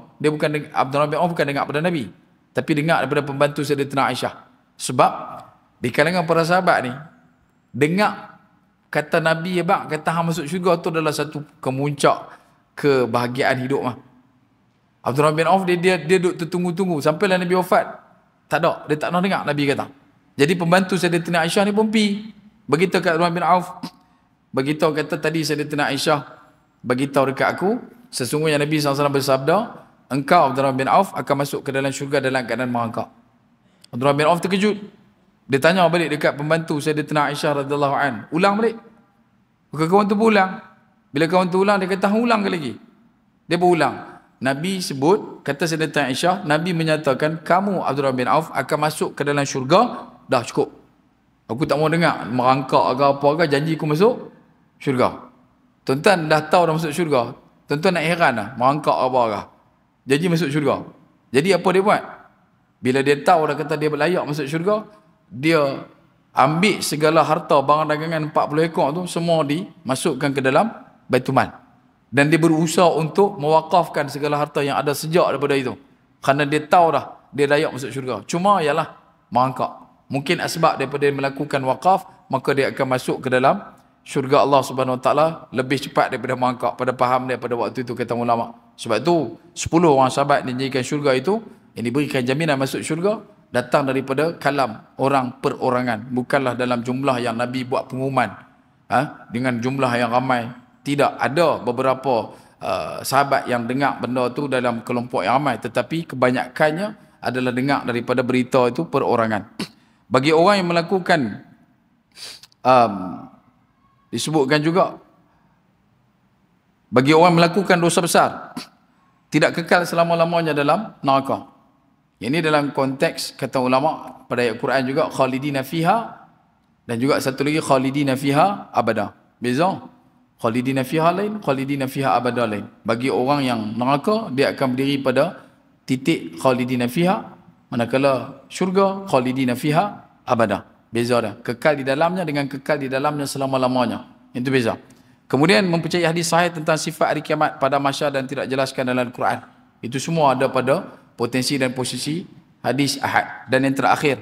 Abdurrahman bin Auf bukan dengar pada Nabi, tapi dengar daripada pembantu Sayyidatina Aisyah. Sebab di kalangan para sahabat ni, dengar kata Nabi abang kata hang masuk syurga tu adalah satu kemuncak kebahagiaan hidup mah. Abdurrahman bin Auf dia duduk tertunggu-tunggu sampailah Nabi wafat. Tak ada, dia tak nak dengar Nabi kata. Jadi pembantu Sayyidatina Aisyah ni pun pi beritahu kat Abdurrahman bin Auf. Beritahu kata tadi Sayyidatina Aisyah beritahu dekat aku, sesungguhnya Nabi SAW bersabda, engkau Abdurrahman bin Auf akan masuk ke dalam syurga dalam keadaan merangkak. Abdurrahman bin Auf terkejut. Dia tanya balik dekat pembantu Sayyidatina Aisyah radhiyallahu an, ulang balik. Maka kawan tu berulang. Bila kawan tu ulang, dia kata ulang ke lagi. Dia berulang. Nabi sebut, kata Sayyidatina Aisyah, Nabi menyatakan kamu Abdurrahman bin Auf akan masuk ke dalam syurga. Dah cukup. Aku tak mau dengar merangkak ke apa ke, janji aku masuk syurga. Tuan-tuan dah tahu dah masuk syurga. Tuan-tuan nak heran lah, merangkak apa ke. Janji masuk syurga. Jadi apa dia buat? Bila dia tahu dah kata dia berlayak masuk syurga, dia ambil segala harta barang dagangan 40 ekor tu semua dimasukkan ke dalam Baitul Mal. Dan dia berusaha untuk mewakafkan segala harta yang ada sejak daripada itu. Kerana dia tahu dah dia layak masuk syurga. Cuma ialah merangkak. Mungkin asbab daripada dia melakukan wakaf, maka dia akan masuk ke dalam syurga Allah Subhanahu Wa Taala lebih cepat daripada merangkak. Pada faham dia pada waktu itu kata ulama. Sebab tu 10 orang sahabat dijadikan syurga itu, yang diberikan jaminan masuk syurga, datang daripada kalam orang perorangan. Bukanlah dalam jumlah yang Nabi buat pengumuman dengan jumlah yang ramai. Tidak, ada beberapa sahabat yang dengar benda tu dalam kelompok yang ramai, tetapi kebanyakannya adalah dengar daripada berita itu perorangan. Bagi orang yang melakukan disebutkan juga, bagi orang yang melakukan dosa besar, tidak kekal selama-lamanya dalam neraka. Ini dalam konteks kata ulama pada ayat Quran juga, khalidina fiha, dan juga satu lagi khalidina fiha abada. Beza. Khalidina fiha lain, khalidina fiha abada lain. Bagi orang yang neraka, dia akan berdiri pada titik khalidina fiha, manakala syurga khalidina fiha abada. Beza dah. Kekal di dalamnya dengan kekal di dalamnya selama-lamanya. Itu beza. Kemudian mempercayai hadis sahih tentang sifat hari kiamat pada mahsyar dan tidak jelaskan dalam Al-Quran. Itu semua ada pada potensi dan posisi hadis ahad. Dan yang terakhir,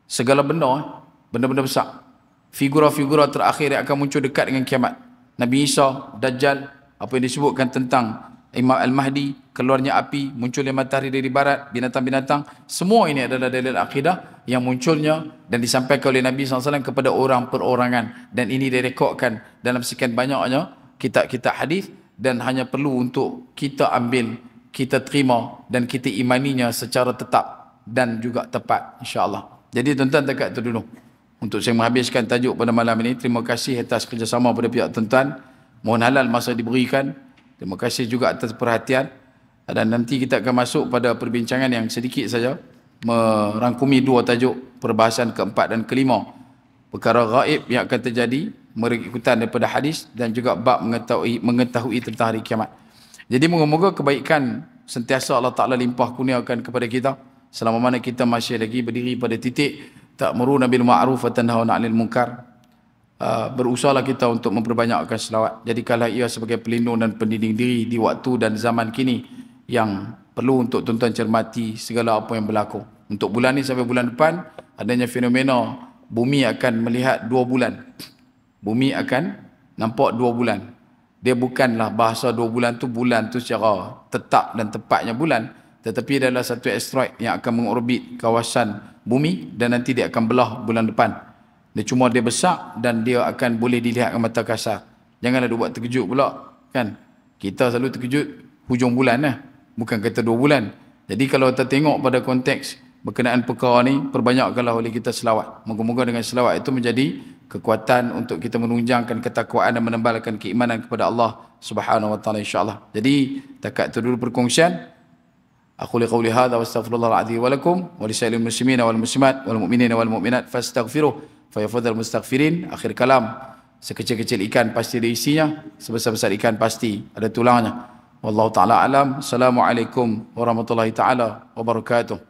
segala benda, benda-benda besar, figura-figura terakhir yang akan muncul dekat dengan kiamat. Nabi Isa, Dajjal, apa yang disebutkan tentang Imam Al-Mahdi, keluarnya api, munculnya matahari dari barat, binatang-binatang, semua ini adalah dalil akidah yang munculnya dan disampaikan oleh Nabi SAW kepada orang perorangan, dan ini direkodkan dalam sekian banyaknya kitab-kitab hadis, dan hanya perlu untuk kita ambil, kita terima dan kita imaninya secara tetap dan juga tepat, insya-Allah. Jadi tuan-tuan, dekat itu dulu untuk saya menghabiskan tajuk pada malam ini. Terima kasih atas kerjasama pada pihak tuan-tuan. Mohon halal masa diberikan. Terima kasih juga atas perhatian. Dan nanti kita akan masuk pada perbincangan yang sedikit saja, merangkumi dua tajuk, perbahasan keempat dan kelima, perkara gaib yang akan terjadi mengikutan daripada hadis, dan juga bab mengetahui tentang hari kiamat. Jadi moga-moga kebaikan sentiasa Allah Ta'ala limpah kurniakan kepada kita selama mana kita masih lagi berdiri pada titik ta'muruna bil ma'ruf wa tanhauna 'anil munkar. Berusahalah kita untuk memperbanyakkan selawat. Jadikanlah ia sebagai pelindung dan pendinding diri di waktu dan zaman kini yang perlu untuk tuan-tuan cermati segala apa yang berlaku. Untuk bulan ini sampai bulan depan, adanya fenomena bumi akan melihat 2 bulan. Bumi akan nampak 2 bulan. Dia bukanlah bahasa 2 bulan tu secara tetap dan tepatnya bulan, tetapi adalah satu asteroid yang akan mengorbit kawasan bumi, dan nanti dia akan belah bulan depan. Dia cuma dia besar dan dia akan boleh dilihat dengan mata kasar. Janganlah dia buat terkejut pula, kan? Kita selalu terkejut hujung bulan lah, bukan kata 2 bulan. Jadi kalau kita tengok pada konteks berkenaan perkara ni, perbanyakkanlah oleh kita selawat. Moga-moga dengan selawat itu menjadi kekuatan untuk kita menunjangkan ketakwaan dan menembalkan keimanan kepada Allah Subhanahu wa taala, insya-Allah. Jadi takat itu dulu perkongsian. Aku qouli hadza wa astaghfirullah al-azim wa lakum wa lisa'ilil muslimina wal muslimat wal mu'minina wal mu'minat fastaghfiruh fayafadhal mustaghfirin. Akhir kalam, sekecil-kecil ikan pasti ada isinya, sebesar-besar ikan pasti ada tulangnya. Wallahu taala alam. Assalamualaikum warahmatullahi taala wabarakatuh.